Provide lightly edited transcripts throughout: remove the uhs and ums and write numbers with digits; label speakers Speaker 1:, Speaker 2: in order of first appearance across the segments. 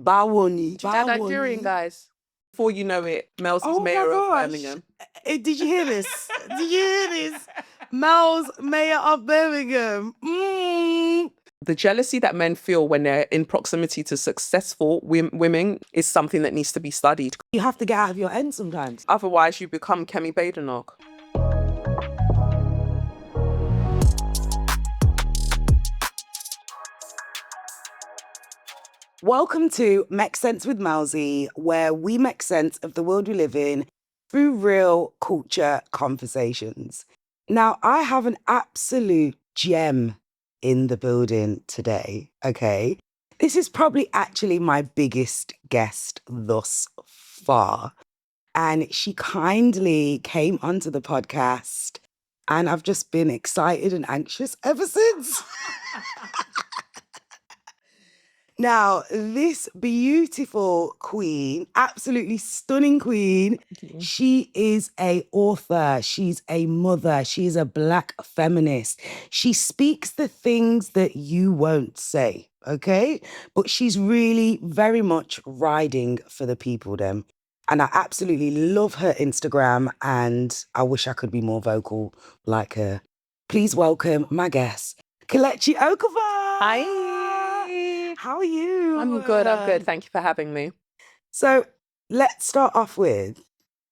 Speaker 1: Bawoni.
Speaker 2: Do you know Nigerian guys? Before you know it, Melzy's mayor of Birmingham.
Speaker 1: Did you hear this? Did you hear this? Mel's mayor of Birmingham.
Speaker 2: The jealousy that men feel when they're in proximity to successful women is something that needs to be studied.
Speaker 1: You have to get out of your end sometimes.
Speaker 2: Otherwise, you become Kemi Badenoch.
Speaker 1: Welcome to Make Sense with Melzy, where we make sense of the world we live in through real culture conversations. Now, I have an absolute gem in the building today, okay? This is probably actually my biggest guest thus far. And she kindly came onto the podcast, and I've just been excited and anxious ever since. Now, this beautiful queen, absolutely stunning queen, she is an author, she's a mother, she's a Black feminist. She speaks the things that you won't say, okay? But she's really very much riding for the people then. And I absolutely love her Instagram, and I wish I could be more vocal like her. Please welcome my guest, Kelechi Okafor.
Speaker 2: Hi.
Speaker 1: How are you?
Speaker 2: I'm good. Thank you for having me.
Speaker 1: So let's start off with,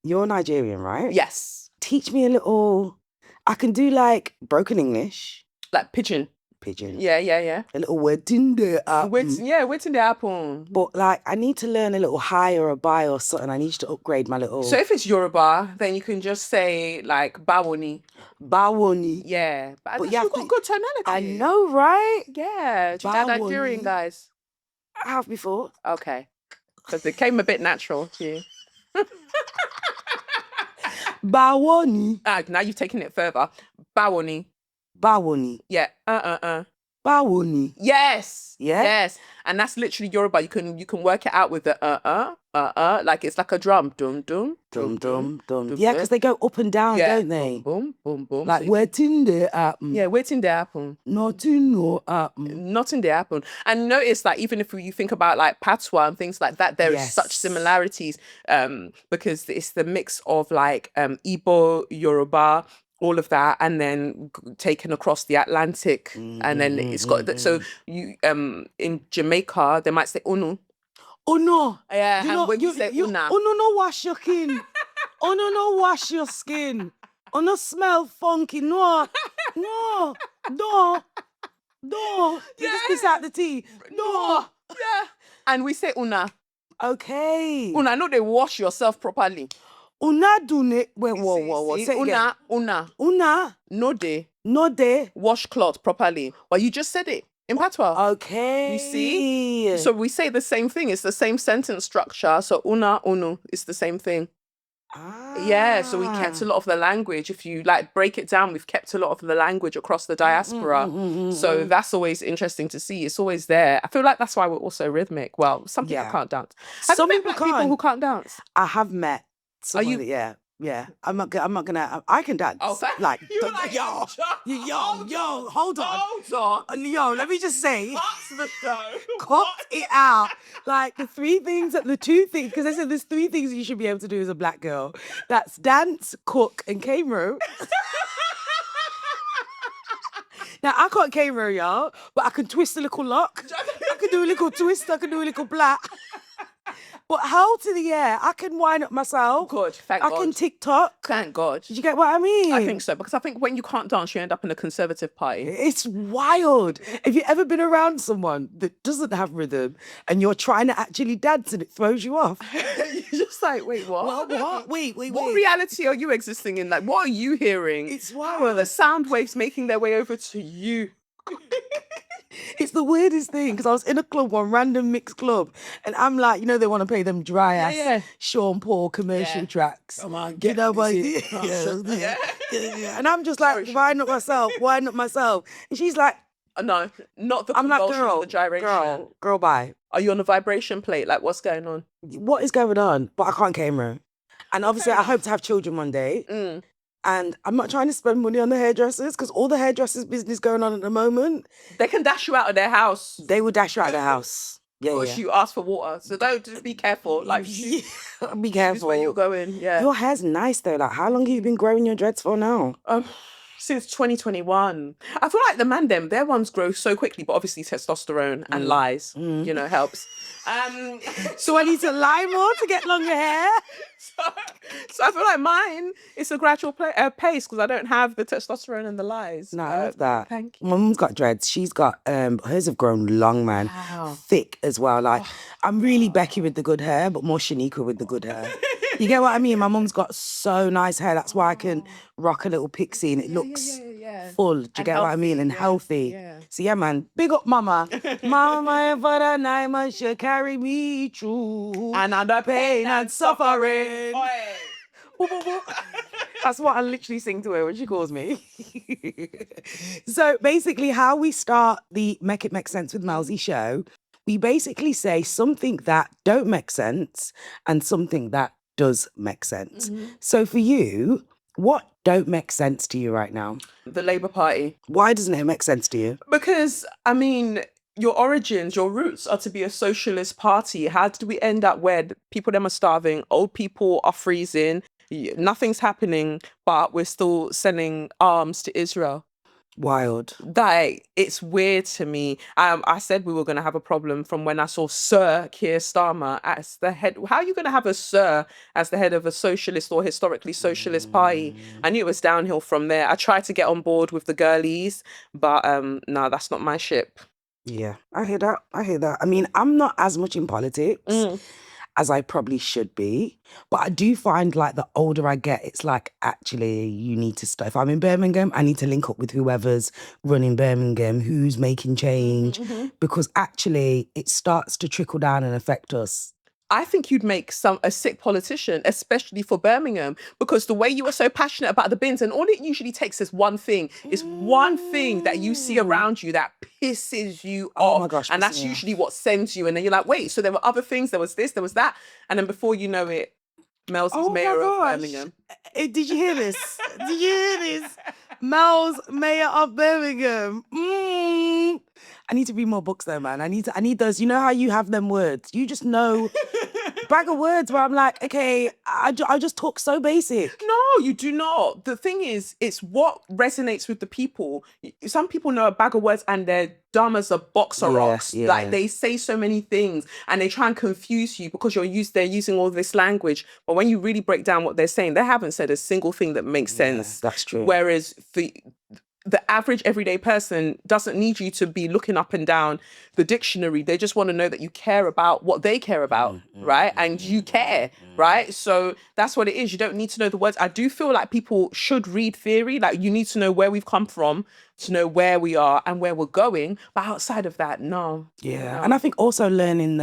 Speaker 1: you're Nigerian, right?
Speaker 2: Yes.
Speaker 1: Teach me a little, I can do like broken English.
Speaker 2: Like pigeon. Yeah.
Speaker 1: A little word in there.
Speaker 2: What's in the apple?
Speaker 1: But like, I need to learn a little high or a buy or something. I need you to upgrade my little.
Speaker 2: So if it's Yoruba, then you can just say like Bawoni.
Speaker 1: Bawoni.
Speaker 2: Yeah. But
Speaker 1: you
Speaker 2: you've got good tonality.
Speaker 1: I know, right?
Speaker 2: Yeah. Do you know Nigerian guys?
Speaker 1: I have before.
Speaker 2: Okay. Because it came a bit natural to you.
Speaker 1: Bawoni.
Speaker 2: Now you've taken it further. Bawoni.
Speaker 1: Bawoni.
Speaker 2: Yeah.
Speaker 1: Bawoni.
Speaker 2: Yes.
Speaker 1: Yeah.
Speaker 2: Yes. And that's literally Yoruba. You can work it out with the like it's like a drum. Dum dum.
Speaker 1: Dum dum dum. Yeah, because they go up and down, don't they?
Speaker 2: Boom, boom, boom.
Speaker 1: Like waiting there happen.
Speaker 2: Yeah, waiting there happen.
Speaker 1: Nothing no happen.
Speaker 2: Nothing there happen. And notice that even if you think about like patois and things like that, there is such similarities because it's the mix of like Igbo, Yoruba, all of that, and then taken across the Atlantic, and then it's got so you in Jamaica they might say unu.
Speaker 1: Oh no!
Speaker 2: Yeah, and when you say una,
Speaker 1: oh no, wash your skin. Oh no, wash your skin. Oh no, smell funky. No. You just piss out the tea. No.
Speaker 2: Yeah. And we say una.
Speaker 1: Okay.
Speaker 2: Una, I know they wash yourself properly.
Speaker 1: Una do ne. Wait, whoa.
Speaker 2: Say una.
Speaker 1: Una.
Speaker 2: No de. Wash cloth properly. Well, you just said it in patois.
Speaker 1: Okay.
Speaker 2: You see? So we say the same thing. It's the same sentence structure. So una, unu, it's the same thing. Yeah, so we kept a lot of the language. If you like break it down, we've kept a lot of the language across the diaspora. So that's always interesting to see. It's always there. I feel like that's why we're also rhythmic. Well, some people can't dance. Some people who can't dance.
Speaker 1: I have met.
Speaker 2: Are you?
Speaker 1: Yeah. I'm not gonna. I can dance.
Speaker 2: Oh,
Speaker 1: like
Speaker 2: you like
Speaker 1: yo, hold on. Yo, let me just say, cut it out. Like the two things, because I said there's three things you should be able to do as a Black girl. That's dance, cook, and camera. Now, I can't camera, y'all, but I can twist a little lock. I can do a little twist. I can do a little black. But held to the air, I can wind up myself.
Speaker 2: Good, thank God.
Speaker 1: I can TikTok.
Speaker 2: Thank God.
Speaker 1: Did you get what I mean?
Speaker 2: I think so, because I think when you can't dance, you end up in a conservative party.
Speaker 1: It's wild. Have you ever been around someone that doesn't have rhythm and you're trying to actually dance and it throws you off?
Speaker 2: You're just like, wait, what?
Speaker 1: What? Wait.
Speaker 2: What reality are you existing in? Like, what are you hearing?
Speaker 1: It's wild.
Speaker 2: Well, the sound waves making their way over to you.
Speaker 1: It's the weirdest thing, because I was in a club, one random mixed club, and I'm like, they want to play them dry ass Sean Paul commercial tracks.
Speaker 2: Come on,
Speaker 1: get yeah. And I'm just like, wind up myself. And she's like,
Speaker 2: no, not the
Speaker 1: I'm like,
Speaker 2: girl, the gyration.
Speaker 1: Girl, bye.
Speaker 2: Are you on a vibration plate? Like, what's going on?
Speaker 1: What is going on? But I can't camera. And obviously, I hope to have children one day. And I'm not trying to spend money on the hairdressers, because all the hairdressers business going on at the moment.
Speaker 2: They can dash you out of their house.
Speaker 1: They will dash you out of their house.
Speaker 2: or you ask for water. So don't, just be careful. Like,
Speaker 1: be careful
Speaker 2: where you're going. Yeah.
Speaker 1: Your hair's nice though. Like, how long have you been growing your dreads for now?
Speaker 2: Since 2021. I feel like the man them, their ones grow so quickly, but obviously testosterone and lies, helps.
Speaker 1: So I need to lie more to get longer hair?
Speaker 2: So I feel like mine, it's a gradual pace because I don't have the testosterone and the lies.
Speaker 1: No, I love that.
Speaker 2: Thank you.
Speaker 1: My mum's got dreads. She's got, hers have grown long, man.
Speaker 2: Wow.
Speaker 1: Thick as well. Like, I'm really Becky with the good hair, but more Shanika with the good hair. You get what I mean? My mum's got so nice hair. That's why I can rock a little pixie and it looks full. Do you get what I mean? And healthy. Yeah. So yeah, man. Big up mama. Mama, for the 9 months she'll carry me through.
Speaker 2: And under pain and suffering.
Speaker 1: That's what I literally sing to her when she calls me. So basically how we start the Make It Make Sense with Melzy show, we basically say something that don't make sense and something that does make sense. So for you, what don't make sense to you right now?
Speaker 2: The Labour Party.
Speaker 1: Why doesn't it make sense to you?
Speaker 2: Because, I mean, your origins, your roots are to be a socialist party. How did we end up where people them are starving, old people are freezing, nothing's happening, but we're still sending arms to Israel?
Speaker 1: Wild.
Speaker 2: Like, it's weird to me. I said we were going to have a problem from when I saw Sir Keir Starmer as the head. How are you going to have a Sir as the head of a socialist or historically socialist party? I knew it was downhill from there. I tried to get on board with the girlies, but no, that's not my ship.
Speaker 1: Yeah, I hear that. I mean, I'm not as much in politics as I probably should be. But I do find like the older I get, it's like, actually, you need to start. If I'm in Birmingham, I need to link up with whoever's running Birmingham, who's making change, because actually it starts to trickle down and affect us.
Speaker 2: I think you'd make a sick politician, especially for Birmingham, because the way you are so passionate about the bins, and all it usually takes is one thing. It's one thing that you see around you that pisses you off.
Speaker 1: Oh my gosh.
Speaker 2: And that's usually what sends you. And then you're like, wait, so there were other things. There was this, there was that. And then before you know it, Mel's mayor of Birmingham.
Speaker 1: Did you hear this? Did you hear this? Mel's mayor of Birmingham. I need to read more books though, man. I need those. You know how you have them words? You just know bag of words where I'm like, okay, I just talk so basic.
Speaker 2: No, you do not. The thing is, it's what resonates with the people. Some people know a bag of words and they're dumb as a box of rocks.
Speaker 1: Yeah.
Speaker 2: Like, they say so many things and they try and confuse you because they're using all this language. But when you really break down what they're saying, they haven't said a single thing that makes sense.
Speaker 1: That's true.
Speaker 2: Whereas the average everyday person doesn't need you to be looking up and down the dictionary. They just want to know that you care about what they care about, right? And you care, right? So that's what it is. You don't need to know the words. I do feel like people should read theory. Like, you need to know where we've come from to know where we are and where we're going. But outside of that, no.
Speaker 1: Yeah.
Speaker 2: No.
Speaker 1: And I think also learning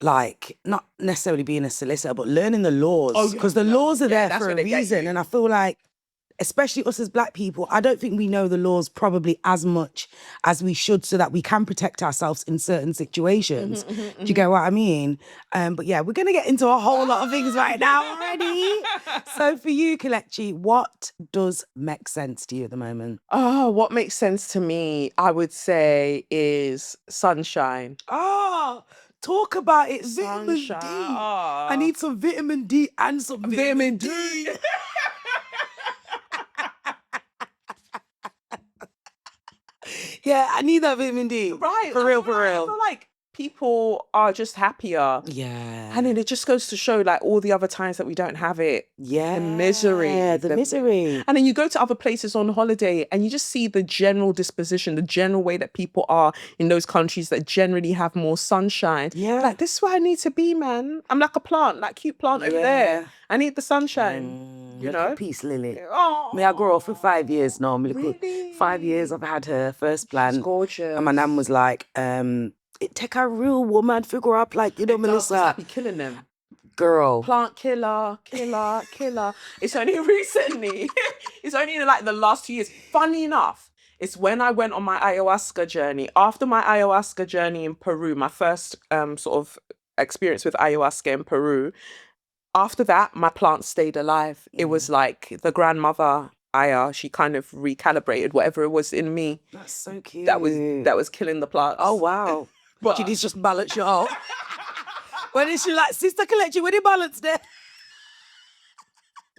Speaker 1: like, not necessarily being a solicitor, but learning the laws. Because the laws are there for a reason. And I feel like, especially us as Black people, I don't think we know the laws probably as much as we should so that we can protect ourselves in certain situations. Do you get what I mean? But yeah, we're going to get into a whole lot of things right now already. So for you, Kelechi, what does make sense to you at the moment?
Speaker 2: Oh, what makes sense to me, I would say, is sunshine.
Speaker 1: Oh, talk about it. Vitamin D. I need some vitamin D and some vitamin D. Yeah, I need that vitamin D.
Speaker 2: Right.
Speaker 1: For real.
Speaker 2: I feel like people are just happier.
Speaker 1: Yeah.
Speaker 2: And then it just goes to show, like, all the other times that we don't have it.
Speaker 1: Yeah.
Speaker 2: The misery.
Speaker 1: The misery.
Speaker 2: And then you go to other places on holiday and you just see the general disposition, the general way that people are in those countries that generally have more sunshine.
Speaker 1: Yeah.
Speaker 2: Like, this is where I need to be, man. I'm like a plant, like cute plant over there. I need the sunshine. You know?
Speaker 1: Peace lily.
Speaker 2: Oh,
Speaker 1: I grew up for 5 years now.
Speaker 2: Really?
Speaker 1: 5 years I've had her first plant.
Speaker 2: She's gorgeous.
Speaker 1: And my nan was like, it take a real woman figure up, like, you know, Melissa.
Speaker 2: Be killing them.
Speaker 1: Girl.
Speaker 2: Plant killer. It's only recently. It's only in like the last 2 years. Funny enough, it's when I went on my ayahuasca journey. After my ayahuasca journey in Peru, my first sort of experience with ayahuasca in Peru, after that, my plant stayed alive. It was like the grandmother, Aya, she kind of recalibrated whatever it was in me.
Speaker 1: That's so cute.
Speaker 2: That was killing the plants.
Speaker 1: Oh, wow.
Speaker 2: But
Speaker 1: she needs just balance you out. When is she like, Sister Kelechi, where the balance there?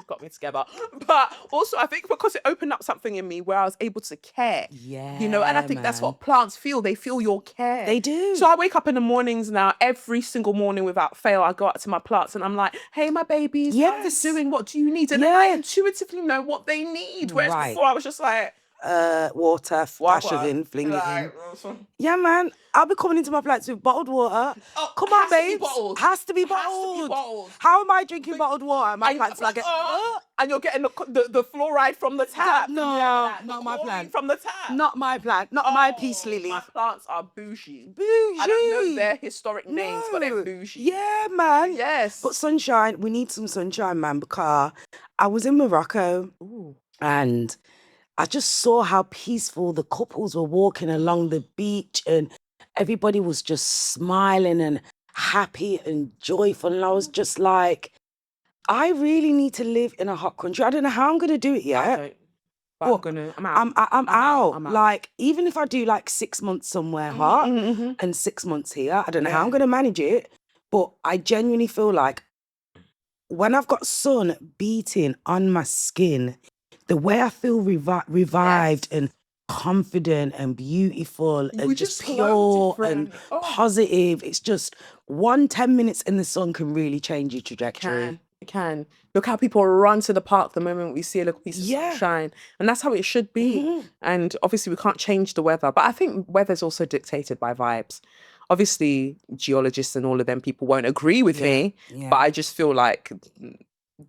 Speaker 2: got me together. But also I think because it opened up something in me where I was able to care.
Speaker 1: Yeah,
Speaker 2: you know, and I think that's what plants feel. They feel your care.
Speaker 1: They do.
Speaker 2: So I wake up in the mornings now, every single morning without fail, I go out to my plants and I'm like, hey, my babies, how are you doing? What do you need? And then I intuitively know what they need. Whereas before I was just like,
Speaker 1: water, dash of in, fling it in. Yeah, man. I'll be coming into my plants with bottled water.
Speaker 2: Oh,
Speaker 1: come on, babes.
Speaker 2: Has to be
Speaker 1: bottled.
Speaker 2: bottled.
Speaker 1: How am I drinking bottled water? My plants like it.
Speaker 2: And you're getting the fluoride from the tap.
Speaker 1: No, not my plant.
Speaker 2: From the tap.
Speaker 1: Not my plant. Not my peace lily.
Speaker 2: My plants are bougie.
Speaker 1: Bougie.
Speaker 2: I don't know their historic names, but they're bougie.
Speaker 1: Yeah, man.
Speaker 2: Yes.
Speaker 1: But sunshine, we need some sunshine, man, because I was in Morocco and I just saw how peaceful the couples were walking along the beach and everybody was just smiling and happy and joyful. And I was just like, I really need to live in a hot country. I don't know how I'm going to do it yet.
Speaker 2: But
Speaker 1: I'm out. Like, even if I do like 6 months somewhere hot and 6 months here, I don't know how I'm going to manage it. But I genuinely feel like when I've got sun beating on my skin, the way I feel revived and confident and beautiful and just pure and positive. It's just 10 minutes in the sun can really change your trajectory.
Speaker 2: It can. Look how people run to the park the moment we see a little piece of sunshine. And that's how it should be. And obviously we can't change the weather. But I think weather's also dictated by vibes. Obviously, geologists and all of them people won't agree with me. But I just feel like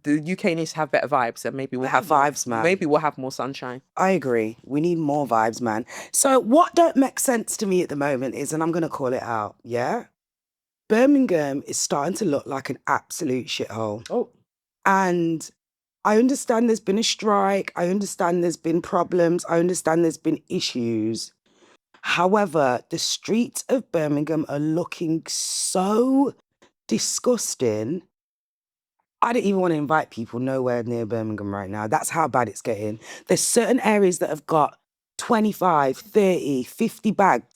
Speaker 2: the UK needs to have better vibes, and maybe we'll have
Speaker 1: vibes, man.
Speaker 2: Maybe we'll have more sunshine.
Speaker 1: I agree. We need more vibes, man. So what don't make sense to me at the moment is, and I'm going to call it out, Birmingham is starting to look like an absolute shithole.
Speaker 2: Oh.
Speaker 1: And I understand there's been a strike. I understand there's been problems. I understand there's been issues. However, the streets of Birmingham are looking so disgusting. I don't even want to invite people nowhere near Birmingham right now. That's how bad it's getting. There's certain areas that have got 25, 30, 50 bags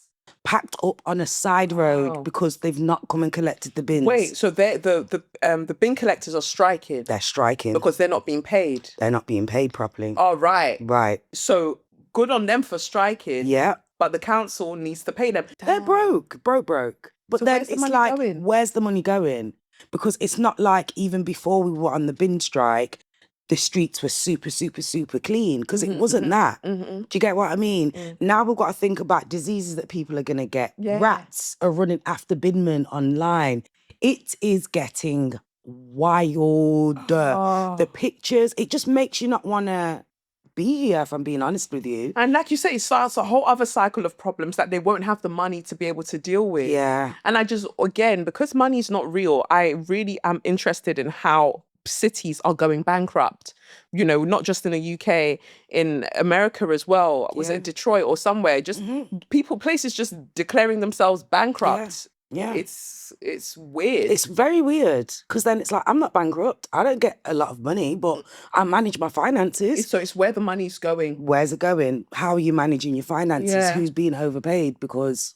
Speaker 1: packed up on a side road because they've not come and collected the bins.
Speaker 2: Wait, so the bin collectors are striking?
Speaker 1: They're striking.
Speaker 2: Because they're not being paid?
Speaker 1: They're not being paid properly.
Speaker 2: Oh, right.
Speaker 1: Right.
Speaker 2: So good on them for striking.
Speaker 1: Yeah.
Speaker 2: But the council needs to pay them.
Speaker 1: They're broke. But so then it's like, where's the money going? Because it's not like even before we were on the bin strike, the streets were super, super, super clean, because it wasn't that. Do you get what I mean? Now we've got to think about diseases that people are going to get. Rats are running after binmen online. It is getting wild. The pictures, it just makes you not want to be here, if I'm being honest with you.
Speaker 2: And like you say, it starts a whole other cycle of problems that they won't have the money to be able to deal with.
Speaker 1: Yeah.
Speaker 2: And I just, again, because money's not real, I really am interested in how cities are going bankrupt. You know, not just in the UK, in America as well. Was it Detroit or somewhere? Just places just declaring themselves bankrupt.
Speaker 1: Yeah.
Speaker 2: It's weird.
Speaker 1: It's very weird, because then it's like, I'm not bankrupt. I don't get a lot of money, but I manage my finances.
Speaker 2: So it's where the money's going.
Speaker 1: Where's it going? How are you managing your finances?
Speaker 2: Yeah.
Speaker 1: Who's being overpaid? Because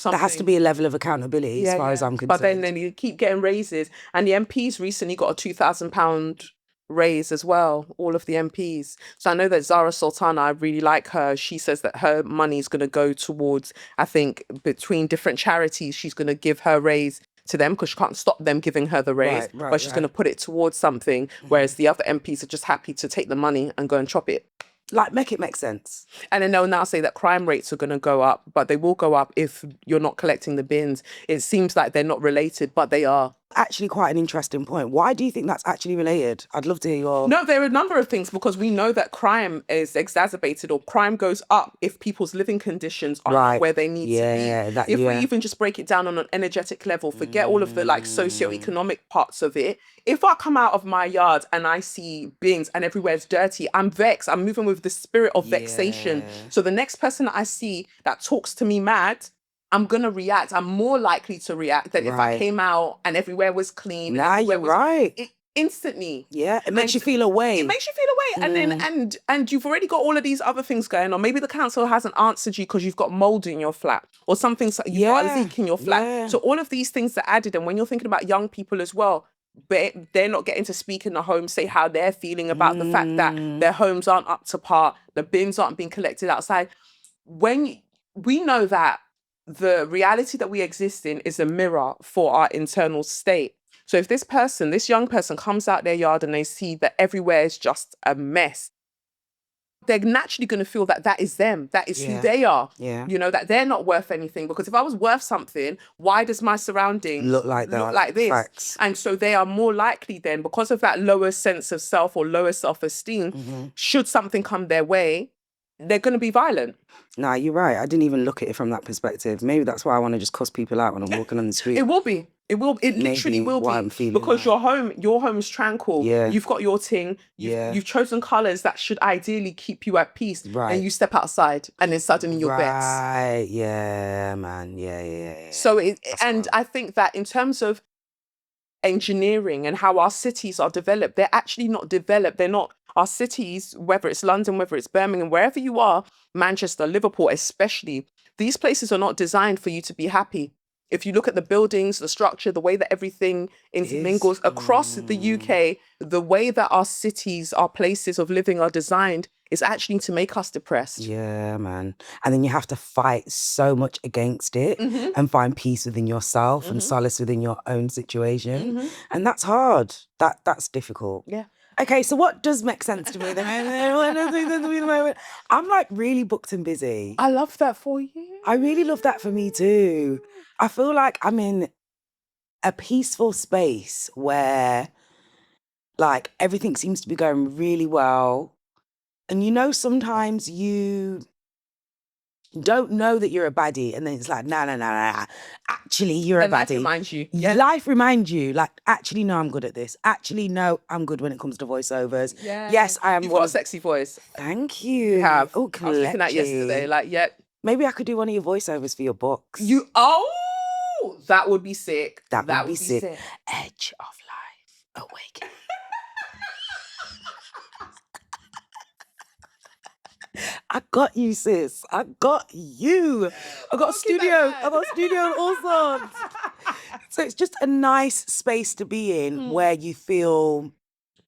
Speaker 1: there has to be a level of accountability as far as I'm concerned.
Speaker 2: But then you keep getting raises. And the MPs recently got a £2,000 raise as well, all of the MPs. So I know that Zara Sultana, I really like her. She says that her money is going to go towards, I think, between different charities, she's going to give her raise to them, because she can't stop them giving her the raise, but she's going to put it towards something, whereas the other MPs are just happy to take the money and go and chop it.
Speaker 1: Like, make it make sense.
Speaker 2: And then they'll now say that crime rates are going to go up, but they will go up if you're not collecting the bins. It seems like they're not related, but they are.
Speaker 1: Actually, quite an interesting point. Why do you think that's actually related? I'd love to hear your...
Speaker 2: No, there are a number of things, because we know that crime is exacerbated, or crime goes up if people's living conditions are not where they need to be. If we even just break it down on an energetic level, forget all of the like socioeconomic parts of it. If I come out of my yard and I see bins and everywhere's dirty, I'm vexed. I'm moving with the spirit of vexation. So the next person that I see that talks to me mad, I'm going to react. I'm more likely to react than if I came out and everywhere was clean.
Speaker 1: Nah, you're right.
Speaker 2: instantly.
Speaker 1: Yeah, it makes you feel away.
Speaker 2: It makes you feel away. And then and you've already got all of these other things going on. Maybe the council hasn't answered you because you've got mold in your flat or something's you've got a leak in your flat.
Speaker 1: Yeah.
Speaker 2: So all of these things are added. And when you're thinking about young people as well, they're not getting to speak in the home, say how they're feeling about the fact that their homes aren't up to par, the bins aren't being collected outside. When we know that the reality that we exist in is a mirror for our internal state. So if this young person comes out their yard and they see that everywhere is just a mess, they're naturally going to feel that that is them. That is who they are.
Speaker 1: Yeah.
Speaker 2: You know, that they're not worth anything. Because if I was worth something, why does my surroundings
Speaker 1: look like
Speaker 2: this?
Speaker 1: Facts.
Speaker 2: And so they are more likely then, because of that lower sense of self or lower self-esteem, should something come their way, they're going to be violent.
Speaker 1: Nah, you're right. I didn't even look at it from that perspective. Maybe that's why I want to just cuss people out when I'm walking on the street.
Speaker 2: It will be. It literally will be.
Speaker 1: I'm feeling
Speaker 2: because your home is tranquil.
Speaker 1: Yeah.
Speaker 2: You've got your thing. You've chosen colours that should ideally keep you at peace.
Speaker 1: Right.
Speaker 2: And you step outside and then suddenly you're vexed.
Speaker 1: Right. Yeah, man. Yeah.
Speaker 2: So I think that in terms of engineering and how our cities are developed, they're actually not developed. They're not our cities, whether it's London, whether it's Birmingham, wherever you are, Manchester, Liverpool especially, these places are not designed for you to be happy. If you look at the buildings, the structure, the way that everything intermingles across the UK, the way that our cities, our places of living are designed is actually to make us depressed.
Speaker 1: Yeah, man. And then you have to fight so much against it and find peace within yourself and solace within your own situation. And that's hard. That's difficult.
Speaker 2: Yeah.
Speaker 1: Okay, so what does make sense to me at the moment? I'm like really booked and busy.
Speaker 2: I love that for you.
Speaker 1: I really love that for me too. I feel like I'm in a peaceful space where like everything seems to be going really well. And you know, sometimes you don't know that you're a baddie, and then it's like, nah. Actually, you're a baddie.
Speaker 2: Life reminds you. Yeah.
Speaker 1: Life reminds you, like, actually, no, I'm good at this. Actually, no, I'm good when it comes to voiceovers.
Speaker 2: Yeah.
Speaker 1: Yes, I am.
Speaker 2: You've got a sexy voice.
Speaker 1: Thank you.
Speaker 2: You have.
Speaker 1: Oh,
Speaker 2: I was looking at yesterday, like, yeah.
Speaker 1: Maybe I could do one of your voiceovers for your books.
Speaker 2: That would be sick.
Speaker 1: That would be sick. Edge of Life, Awakening. I got you, sis. I got you. I got a studio. I got a studio and all sorts. So it's just a nice space to be in where you feel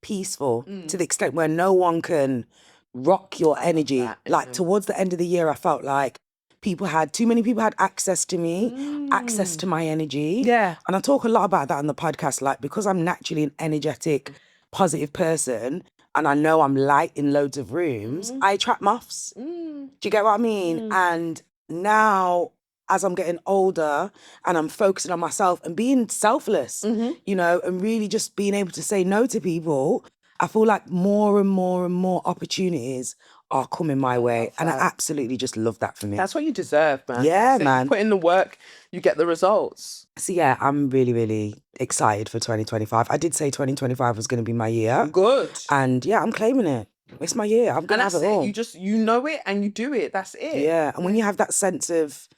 Speaker 1: peaceful to the extent where no one can rock your energy. Like towards the end of the year, I felt like too many people had access to me, access to my energy.
Speaker 2: Yeah.
Speaker 1: And I talk a lot about that on the podcast, like because I'm naturally an energetic, positive person, and I know I'm light in loads of rooms, I attract moths. Do you get what I mean? And now, as I'm getting older and I'm focusing on myself and being selfless, you know, and really just being able to say no to people, I feel like more and more opportunities are coming my way. And I absolutely just love that for me.
Speaker 2: That's what you deserve, man.
Speaker 1: Yeah,
Speaker 2: so
Speaker 1: man.
Speaker 2: You put in the work, you get the results.
Speaker 1: So yeah, I'm really excited for 2025. I did say 2025 was going to be my year.
Speaker 2: Good.
Speaker 1: And yeah, I'm claiming it. It's my year. I'm going to have it all.
Speaker 2: You know it and you do it. That's it.
Speaker 1: Yeah. And when you have that sense of,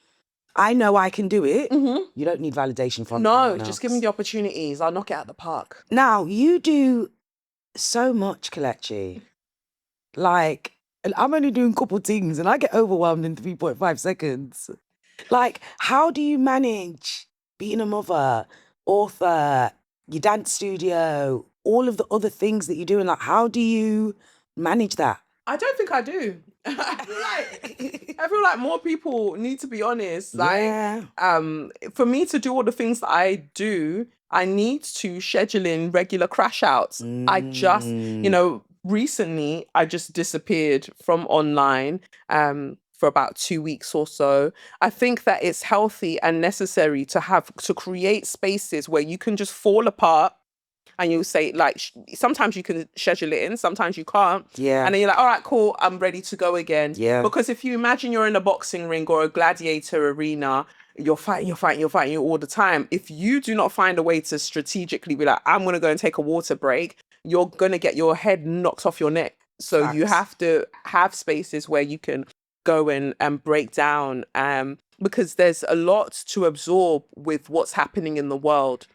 Speaker 1: I know I can do it, you don't need validation from anyone else.
Speaker 2: Just give me the opportunities. I'll knock it out the park.
Speaker 1: Now, you do so much, Kelechi. Like, and I'm only doing a couple things and I get overwhelmed in 3.5 seconds. Like, how do you manage being a mother, author, your dance studio, all of the other things that you're doing? Like, how do you manage that?
Speaker 2: I don't think I do. I feel like more people need to be honest. Like, for me to do all the things that I do, I need to schedule in regular crash outs. I just, recently I just disappeared from online for about 2 weeks or so. I think that it's healthy and necessary to create spaces where you can just fall apart. And you'll say, like, sometimes you can schedule it in, sometimes you can't.
Speaker 1: Yeah.
Speaker 2: And then you're like, all right, cool, I'm ready to go again.
Speaker 1: Yeah.
Speaker 2: Because if you imagine you're in a boxing ring or a gladiator arena, you're fighting all the time. If you do not find a way to strategically be like, I'm going to go and take a water break, you're going to get your head knocked off your neck. So you have to have spaces where you can go and break down because there's a lot to absorb with what's happening in the world.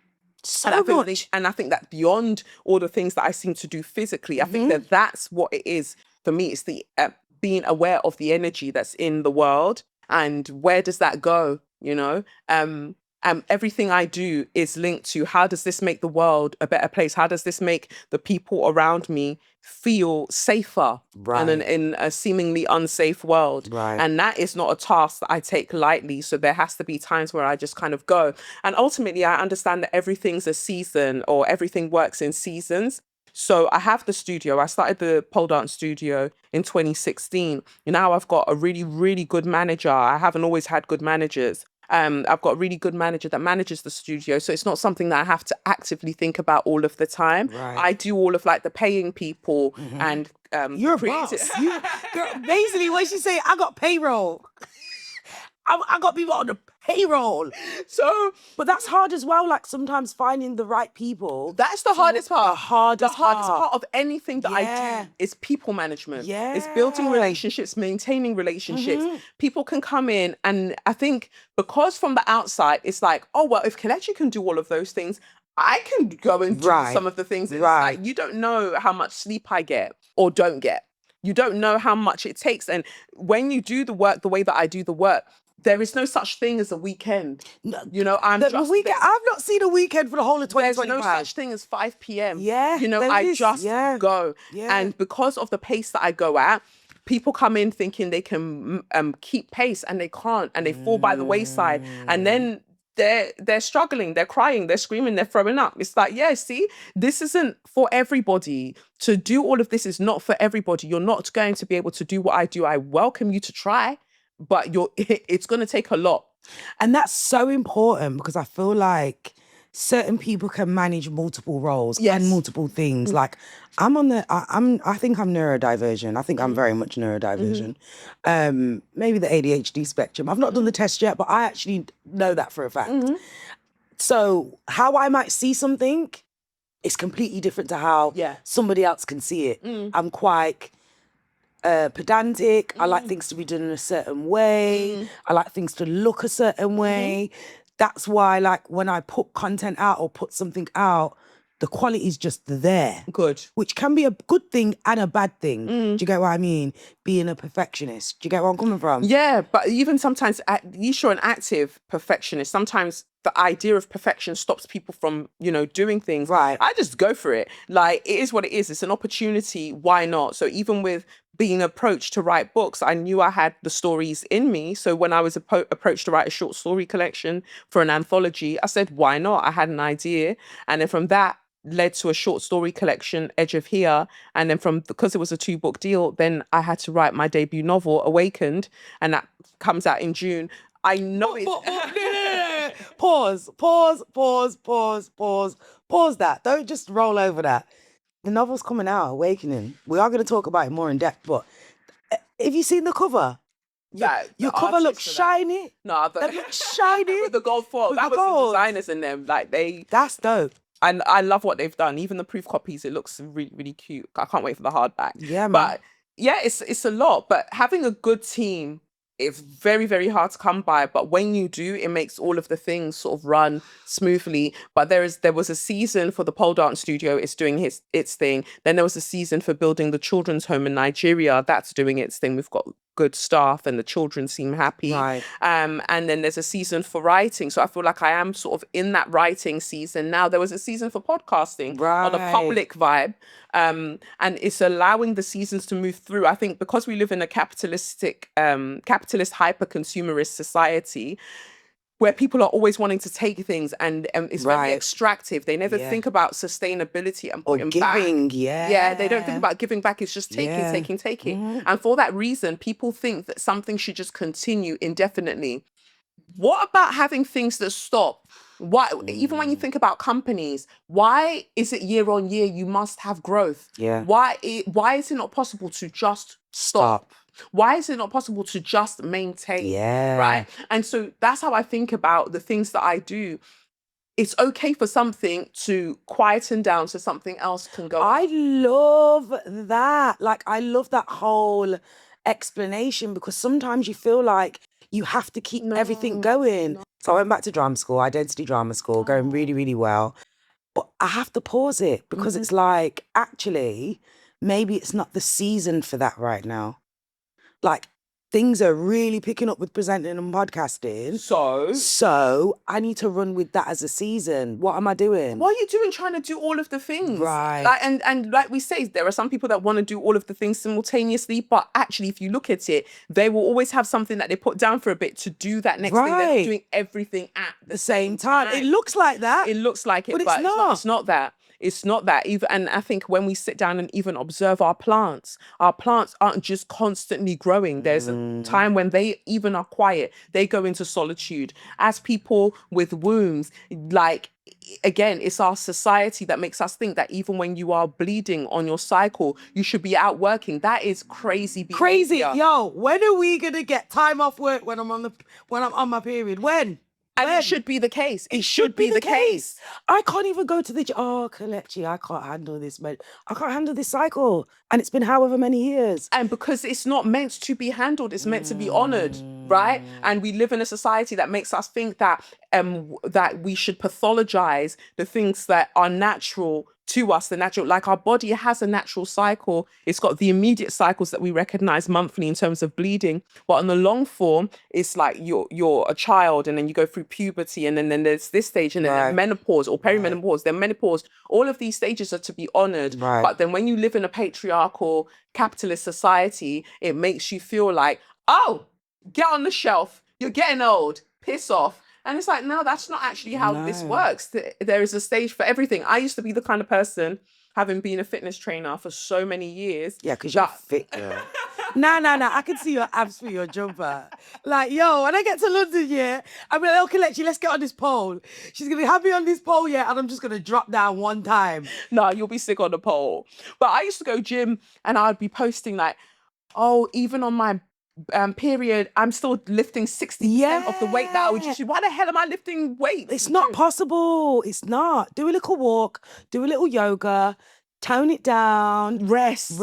Speaker 2: And I think that beyond all the things that I seem to do physically, I think that that's what it is for me. It's the being aware of the energy that's in the world and where does that go, you know? Everything I do is linked to how does this make the world a better place? How does this make the people around me feel safer in a seemingly unsafe world? And that is not a task that I take lightly. So there has to be times where I just kind of go. And ultimately, I understand that everything's a season or everything works in seasons. So I have the studio. I started the pole dance studio in 2016. Now I've got a really, really good manager. I haven't always had good managers. I've got a really good manager that manages the studio. So it's not something that I have to actively think about all of the time. I do all of like the paying people and
Speaker 1: you're a boss. Girl, basically what she say, I got payroll. I got people on the payroll.
Speaker 2: So,
Speaker 1: but that's hard as well. Like sometimes finding the right people.
Speaker 2: That's the hardest part.
Speaker 1: The hardest
Speaker 2: part of anything that I do is people management.
Speaker 1: Yeah.
Speaker 2: It's building relationships, maintaining relationships. People can come in, and I think because from the outside, it's like, oh, well, if Kelechi can do all of those things, I can go and do some of the things. It's like, you don't know how much sleep I get or don't get. You don't know how much it takes. And when you do the work the way that I do the work, there is no such thing as a weekend. You know,
Speaker 1: the weekend. I've not seen a weekend for the whole of 2025.
Speaker 2: There's no such thing as 5 p.m.
Speaker 1: Yeah.
Speaker 2: You know, I just go.
Speaker 1: Yeah.
Speaker 2: And because of the pace that I go at, people come in thinking they can keep pace and they can't, and they fall by the wayside. And then they're struggling, they're crying, they're screaming, they're throwing up. It's like, yeah, see, this isn't for everybody. To do all of this is not for everybody. You're not going to be able to do what I do. I welcome you to try, but it's going to take a lot.
Speaker 1: And that's so important because I feel like certain people can manage multiple roles and multiple things. Like I think I'm neurodivergent. I think I'm very much neurodivergent. Maybe the ADHD spectrum. I've not done the test yet, but I actually know that for a fact. So how I might see something is completely different to how somebody else can see it. I'm quite pedantic. I like things to be done in a certain way. I like things to look a certain way. That's why, like, when I put content out or put something out, the quality is just there.
Speaker 2: Good.
Speaker 1: Which can be a good thing and a bad thing. Do you get what I mean? Being a perfectionist. Do you get where I'm coming from?
Speaker 2: Yeah, but even sometimes, you're an active perfectionist. Sometimes the idea of perfection stops people from, you know, doing things.
Speaker 1: Right.
Speaker 2: I just go for it. Like, it is what it is. It's an opportunity. Why not? So even with being approached to write books, I knew I had the stories in me. So when I was approached to write a short story collection for an anthology, I said, why not? I had an idea. And then from that, led to a short story collection, Edge of Here. And then because it was a 2-book deal, then I had to write my debut novel, Awakened, and that comes out in June. I know
Speaker 1: Pause that. Don't just roll over that. The novel's coming out, Awakening. We are going to talk about it more in depth, but have you seen the cover? Your cover looks shiny.
Speaker 2: No,
Speaker 1: that looks shiny.
Speaker 2: With the gold foil. That was the designers in them. Like
Speaker 1: that's dope.
Speaker 2: And I love what they've done. Even the proof copies, it looks really, really cute. I can't wait for the hardback.
Speaker 1: Yeah, man.
Speaker 2: But yeah, it's a lot. But having a good team, it's very, very hard to come by. But when you do, it makes all of the things sort of run smoothly. But there was a season for the pole dance studio. It's doing its thing. Then there was a season for building the children's home in Nigeria. That's doing its thing. We've got good staff and the children seem happy.
Speaker 1: Right.
Speaker 2: And then there's a season for writing. So I feel like I am sort of in that writing season now. There was a season for podcasting on a public vibe. And it's allowing the seasons to move through. I think because we live in a capitalist hyper-consumerist society, where people are always wanting to take things and it's very extractive. They never think about sustainability and
Speaker 1: putting giving,
Speaker 2: back. Yeah, they don't think about giving back. It's just taking. And for that reason, people think that something should just continue indefinitely. What about having things that stop? Why, even when you think about companies, why is it year on year you must have growth?
Speaker 1: Yeah.
Speaker 2: Why is it not possible to just stop? Why is it not possible to just maintain?
Speaker 1: Yeah.
Speaker 2: Right. And so that's how I think about the things that I do. It's okay for something to quieten down so something else can go.
Speaker 1: I love that. Like, I love that whole explanation because sometimes you feel like you have to keep everything going. So I went back to drama school, identity drama school, going really, really well. But I have to pause it because it's like, actually, maybe it's not the season for that right now. Like, things are really picking up with presenting and podcasting. So I need to run with that as a season. What am I doing?
Speaker 2: What are you doing trying to do all of the things?
Speaker 1: Right.
Speaker 2: Like, and like we say, there are some people that want to do all of the things simultaneously, but actually, if you look at it, they will always have something that they put down for a bit to do that next thing. They're not doing everything at the same time.
Speaker 1: It looks like that.
Speaker 2: It looks like it,
Speaker 1: but
Speaker 2: but
Speaker 1: it's not.
Speaker 2: It's not that. It's not that even. And I think when we sit down and even observe our plants aren't just constantly growing. There's a time when they even are quiet. They go into solitude. As people with wombs, like, again, it's our society that makes us think that even when you are bleeding on your cycle, you should be out working. That is crazy behavior.
Speaker 1: Crazy. Yo, when are we gonna get time off work when I'm on my period? When?
Speaker 2: And it should be the case. It should be the case.
Speaker 1: I can't even go to the Kelechi, I can't handle this, man. I can't handle this cycle. And it's been however many years.
Speaker 2: And because it's not meant to be handled, it's meant to be honored, right? And we live in a society that makes us think that that we should pathologize the things that are natural to us, like our body has a natural cycle. It's got the immediate cycles that we recognize monthly in terms of bleeding. But on the long form, it's like you're a child and then you go through puberty and then there's this stage and then menopause or perimenopause, then menopause. All of these stages are to be honored.
Speaker 1: Right.
Speaker 2: But then when you live in a patriarchal capitalist society, it makes you feel like, oh, get on the shelf. You're getting old. Piss off. And it's like, no, that's not actually how this works. There is a stage for everything. I used to be the kind of person, having been a fitness trainer for so many years.
Speaker 1: Yeah, because you're fit, girl. No. I can see your abs through your jumper. Like, yo, when I get to London, yeah, I'm like, okay, let's get on this pole. She's going to have me on this pole, yeah, and I'm just going to drop down one time.
Speaker 2: No, you'll be sick on the pole. But I used to go gym and I'd be posting like, oh, even on my period, I'm still lifting 60% of the weight that I would usually. Why the hell am I lifting weight?
Speaker 1: It's not possible. It's not. Do a little walk, do a little yoga, tone it down, rest.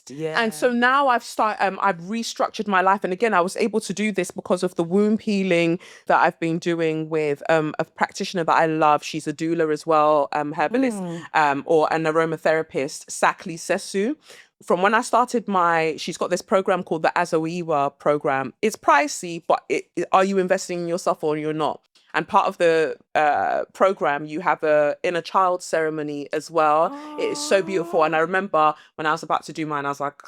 Speaker 1: Yeah.
Speaker 2: And so now I've restructured my life. And again, I was able to do this because of the womb healing that I've been doing with a practitioner that I love. She's a doula as well, herbalist, or an aromatherapist, Sakli Sesu. From when I started she's got this program called the Azoiwa program. It's pricey, but are you investing in yourself or you're not? And part of the program, you have a inner child ceremony as well. It is so beautiful. And I remember when I was about to do mine, I was like,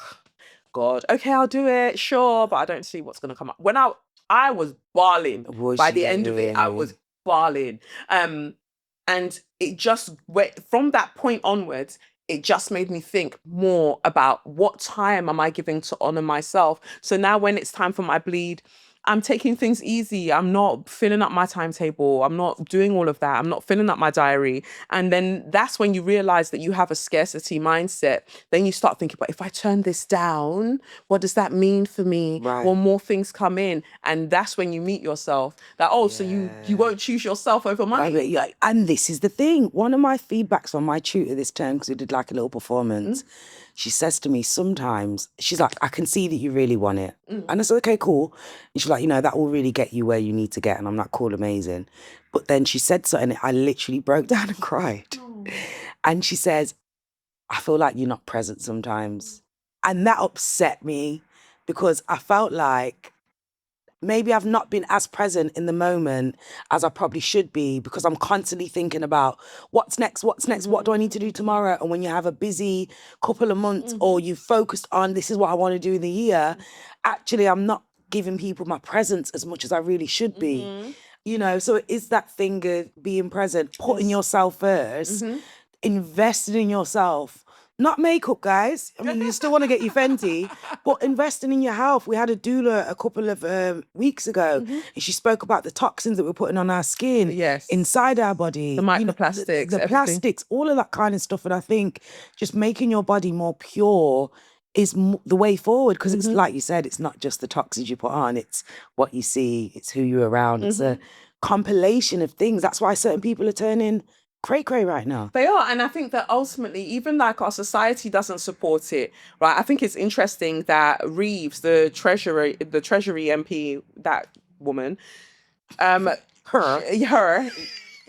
Speaker 2: God, okay, I'll do it, sure, but I don't see what's going to come up. When I was bawling. By the end of it, I was bawling. And it just went from that point onwards. It just made me think more about what time am I giving to honor myself. So now when it's time for my bleed, I'm taking things easy. I'm not filling up my timetable. I'm not doing all of that. I'm not filling up my diary. And then that's when you realize that you have a scarcity mindset. Then you start thinking, but if I turn this down, what does that mean for me?
Speaker 1: Right.
Speaker 2: Will more things come in? And that's when you meet yourself. That, so you won't choose yourself over money.
Speaker 1: Yeah. And this is the thing. One of my feedbacks on my tutor this term, because we did like a little performance, she says to me sometimes, she's like, I can see that you really want it. And I said, okay, cool. And she's like, that will really get you where you need to get. And I'm like, cool, amazing. But then she said something, I literally broke down and cried. And she says, I feel like you're not present sometimes. And that upset me because I felt like maybe I've not been as present in the moment as I probably should be because I'm constantly thinking about what's next, what do I need to do tomorrow? And when you have a busy couple of months or you've focused on this is what I want to do in the year, actually I'm not giving people my presence as much as I really should be. So it is that thing of being present, putting yourself first, investing in yourself. Not makeup, guys. I mean, you still want to get your Fenty, but investing in your health. We had a doula a couple of weeks ago, and she spoke about the toxins that we're putting on our skin, inside our body.
Speaker 2: The microplastics.
Speaker 1: The plastics, all of that kind of stuff. And I think just making your body more pure is the way forward because it's like you said, it's not just the toxins you put on, it's what you see, it's who you're around. It's a compilation of things. That's why certain people are turning cray right now.
Speaker 2: They are, and I think that ultimately, even like our society doesn't support it, right? I think it's interesting that Reeves, the Treasury MP, that woman, her,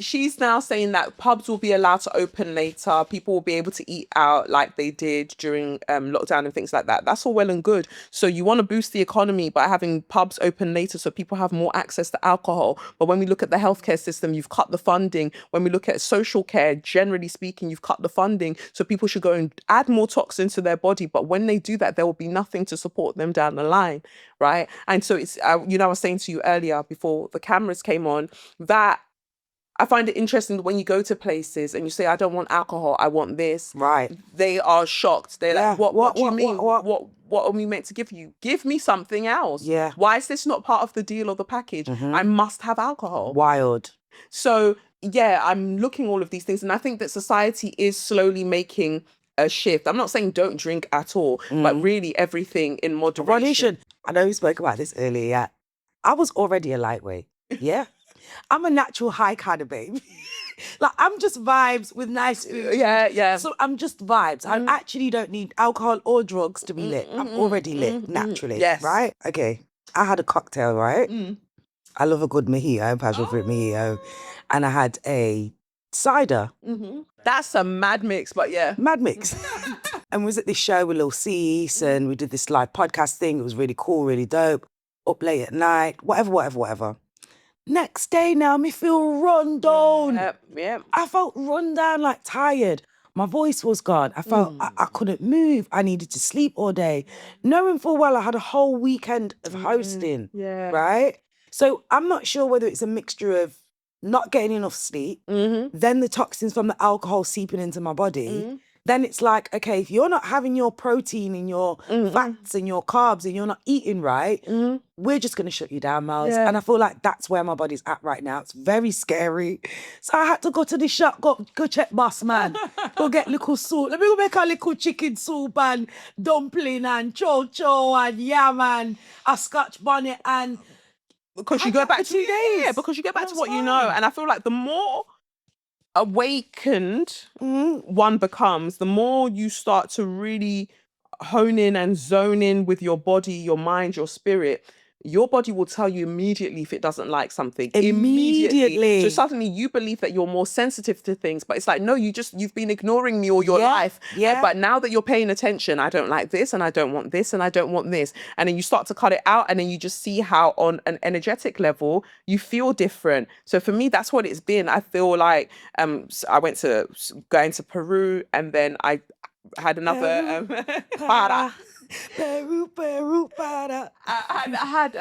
Speaker 2: she's now saying that pubs will be allowed to open later. People will be able to eat out like they did during lockdown and things like that. That's all well and good. So you want to boost the economy by having pubs open later so people have more access to alcohol. But when we look at the healthcare system, you've cut the funding. When we look at social care, generally speaking, you've cut the funding. So people should go and add more toxins to their body. But when they do that, there will be nothing to support them down the line, right? And so it's, I was saying to you earlier before the cameras came on, that I find it interesting that when you go to places and you say, I don't want alcohol, I want this.
Speaker 1: Right.
Speaker 2: They are shocked. They're like, what do you mean? What are we meant to give you? Give me something else.
Speaker 1: Yeah.
Speaker 2: Why is this not part of the deal or the package? I must have alcohol.
Speaker 1: Wild.
Speaker 2: So, yeah, I'm looking all of these things. And I think that society is slowly making a shift. I'm not saying don't drink at all, but really everything in moderation.
Speaker 1: I know we spoke about this earlier. Yeah. I was already a lightweight. Yeah. I'm a natural high kind of babe. Like, I'm just vibes with nice food.
Speaker 2: Yeah.
Speaker 1: So I'm just vibes. I actually don't need alcohol or drugs to be lit. I'm already lit naturally.
Speaker 2: Yes.
Speaker 1: Right? Okay. I had a cocktail, right? I love a good mojito, passion fruit mojito. And I had a cider.
Speaker 2: That's a mad mix, but yeah.
Speaker 1: Mad mix. And we was at this show with Lil Cease and we did this live podcast thing. It was really cool, really dope. Up late at night, whatever. Next day now, me feel run down.
Speaker 2: Yep.
Speaker 1: I felt run down, like tired. My voice was gone. I felt I couldn't move. I needed to sleep all day. Knowing full well I had a whole weekend of hosting.
Speaker 2: Yeah.
Speaker 1: Right? So I'm not sure whether it's a mixture of not getting enough sleep, then the toxins from the alcohol seeping into my body. Then it's like, okay, if you're not having your protein and your fats and your carbs and you're not eating right, we're just going to shut you down, Melz.
Speaker 2: Yeah.
Speaker 1: And I feel like that's where my body's at right now. It's very scary. So I had to go to the shop, go check boss man, go get little soup. Let me go make a little chicken soup and dumpling and chow and yam and a scotch bonnet and...
Speaker 2: Because you go back to
Speaker 1: 2 days.
Speaker 2: Yeah, because you get back to what you know. And I feel like the more awakened one becomes, the more you start to really hone in and zone in with your body, your mind, your spirit. Your body will tell you immediately if it doesn't like something.
Speaker 1: Immediately.
Speaker 2: So suddenly you believe that you're more sensitive to things, but it's like, no, you've been ignoring me all your life.
Speaker 1: Yeah.
Speaker 2: But now that you're paying attention, I don't like this and I don't want this and I don't want this. And then you start to cut it out and then you just see how on an energetic level, you feel different. So for me, that's what it's been. I feel like I went to going to Peru and then I had another para.
Speaker 1: Peru, para.
Speaker 2: I had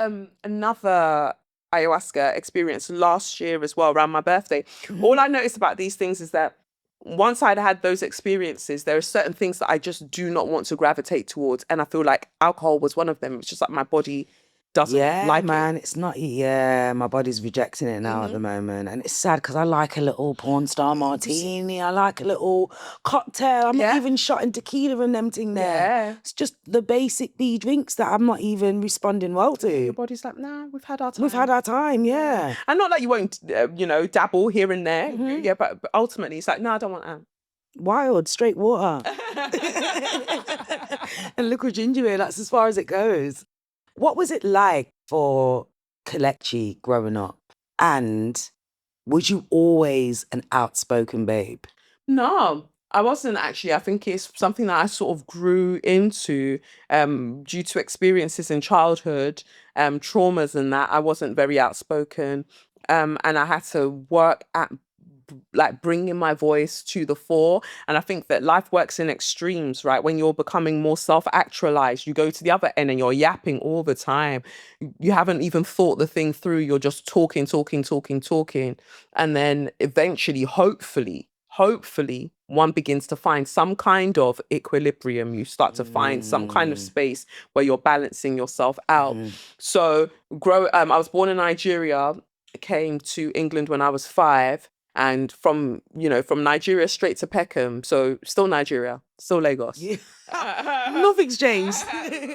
Speaker 2: another ayahuasca experience last year as well, around my birthday. All I noticed about these things is that once I'd had those experiences, there are certain things that I just do not want to gravitate towards. And I feel like alcohol was one of them. It's just like my body doesn't like
Speaker 1: man,
Speaker 2: it.
Speaker 1: it's not, my body's rejecting it now at the moment. And it's sad because I like a little porn star martini. I like a little cocktail. I'm not even shotting tequila and them thing there.
Speaker 2: Yeah.
Speaker 1: It's just the basic B drinks that I'm not even responding well to.
Speaker 2: Your body's like, nah, we've had our time.
Speaker 1: We've had our time, yeah.
Speaker 2: And not that you won't, dabble here and there. Yeah, but ultimately it's like, no, I don't want that.
Speaker 1: Wild, straight water. And liquid ginger ale, that's as far as it goes. What was it like for Kelechi growing up? And was you always an outspoken babe?
Speaker 2: No, I wasn't actually. I think it's something that I sort of grew into due to experiences in childhood, traumas and that. I wasn't very outspoken. And I had to work at like bringing my voice to the fore. And I think that life works in extremes, right? When you're becoming more self-actualized, you go to the other end and you're yapping all the time. You haven't even thought the thing through. You're just talking. And then eventually, hopefully, one begins to find some kind of equilibrium. You start to find some kind of space where you're balancing yourself out. So I was born in Nigeria, came to England when I was 5. And from Nigeria straight to Peckham, so still Nigeria, still Lagos.
Speaker 1: Yeah. Nothing's changed.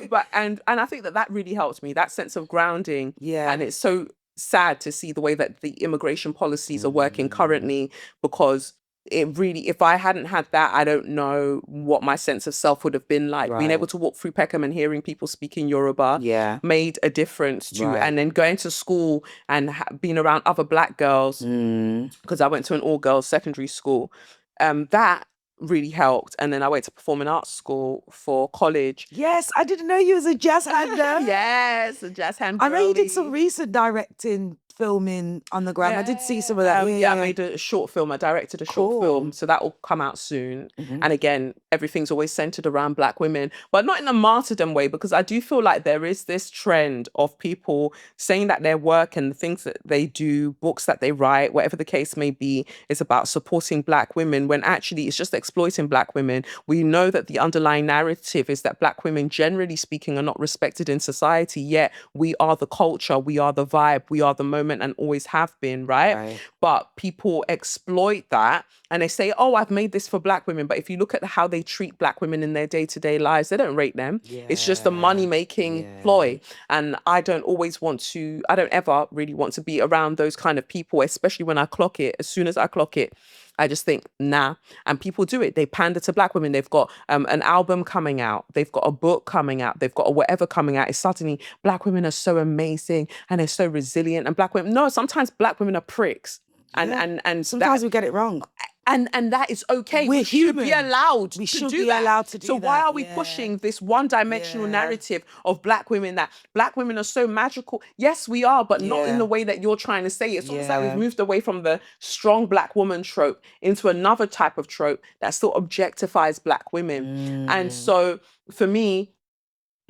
Speaker 2: But and I think that really helped me, that sense of grounding.
Speaker 1: Yeah.
Speaker 2: And it's so sad to see the way that the immigration policies are working currently, because it really, if I hadn't had that, I don't know what my sense of self would have been like. Being able to walk through Peckham and hearing people speaking Yoruba made a difference to, and then going to school and being around other black girls, because I went to an all-girls secondary school, that really helped. And then I went to performing arts school for college.
Speaker 1: Yes, I didn't know you was a jazz hand.
Speaker 2: Yes, a jazz hand.
Speaker 1: I know you did some recent directing, filming on the gram. I did see some of that.
Speaker 2: I made a short film. I directed a short film, so that will come out soon. And again, everything's always centered around black women, but not in a martyrdom way, because I do feel like there is this trend of people saying that their work and the things that they do, books that they write, whatever the case may be, is about supporting black women, when actually it's just exploiting black women. We know that the underlying narrative is that black women, generally speaking, are not respected in society, yet we are the culture, we are the vibe, we are the moment, and always have been, right? But people exploit that and they say, oh, I've made this for black women. But if you look at how they treat black women in their day-to-day lives, they don't rate them. It's just a money-making ploy. And I don't ever really want to be around those kind of people, especially when I clock it. As soon as I clock it, I just think, nah. And people do it. They pander to black women. They've got an album coming out. They've got a book coming out. They've got a whatever coming out. It's suddenly black women are so amazing and they're so resilient. And black women, no, sometimes black women are pricks. And
Speaker 1: sometimes we get it wrong.
Speaker 2: And that is okay.
Speaker 1: We
Speaker 2: should be allowed to do that.
Speaker 1: So
Speaker 2: why are we pushing this one-dimensional narrative of black women, that black women are so magical? Yes, we are, but not in the way that you're trying to say it. It's almost like we've moved away from the strong black woman trope into another type of trope that still objectifies black women. And so for me,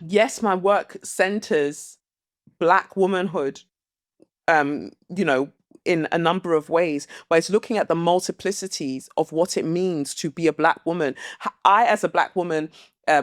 Speaker 2: yes, my work centers black womanhood, in a number of ways, but it's looking at the multiplicities of what it means to be a black woman. I, as a black woman,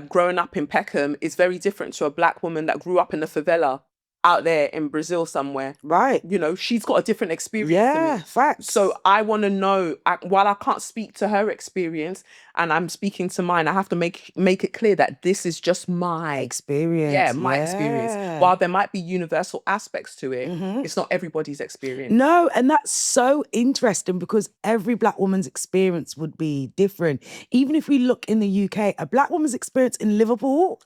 Speaker 2: growing up in Peckham, is very different to a black woman that grew up in the favela out there in Brazil somewhere.
Speaker 1: Right.
Speaker 2: She's got a different experience than me.
Speaker 1: Facts.
Speaker 2: So I want to know, while I can't speak to her experience and I'm speaking to mine, I have to make it clear that this is just my
Speaker 1: experience.
Speaker 2: Yeah, my experience. While there might be universal aspects to it, it's not everybody's experience.
Speaker 1: No, and that's so interesting, because every black woman's experience would be different. Even if we look in the UK, a black woman's experience in Liverpool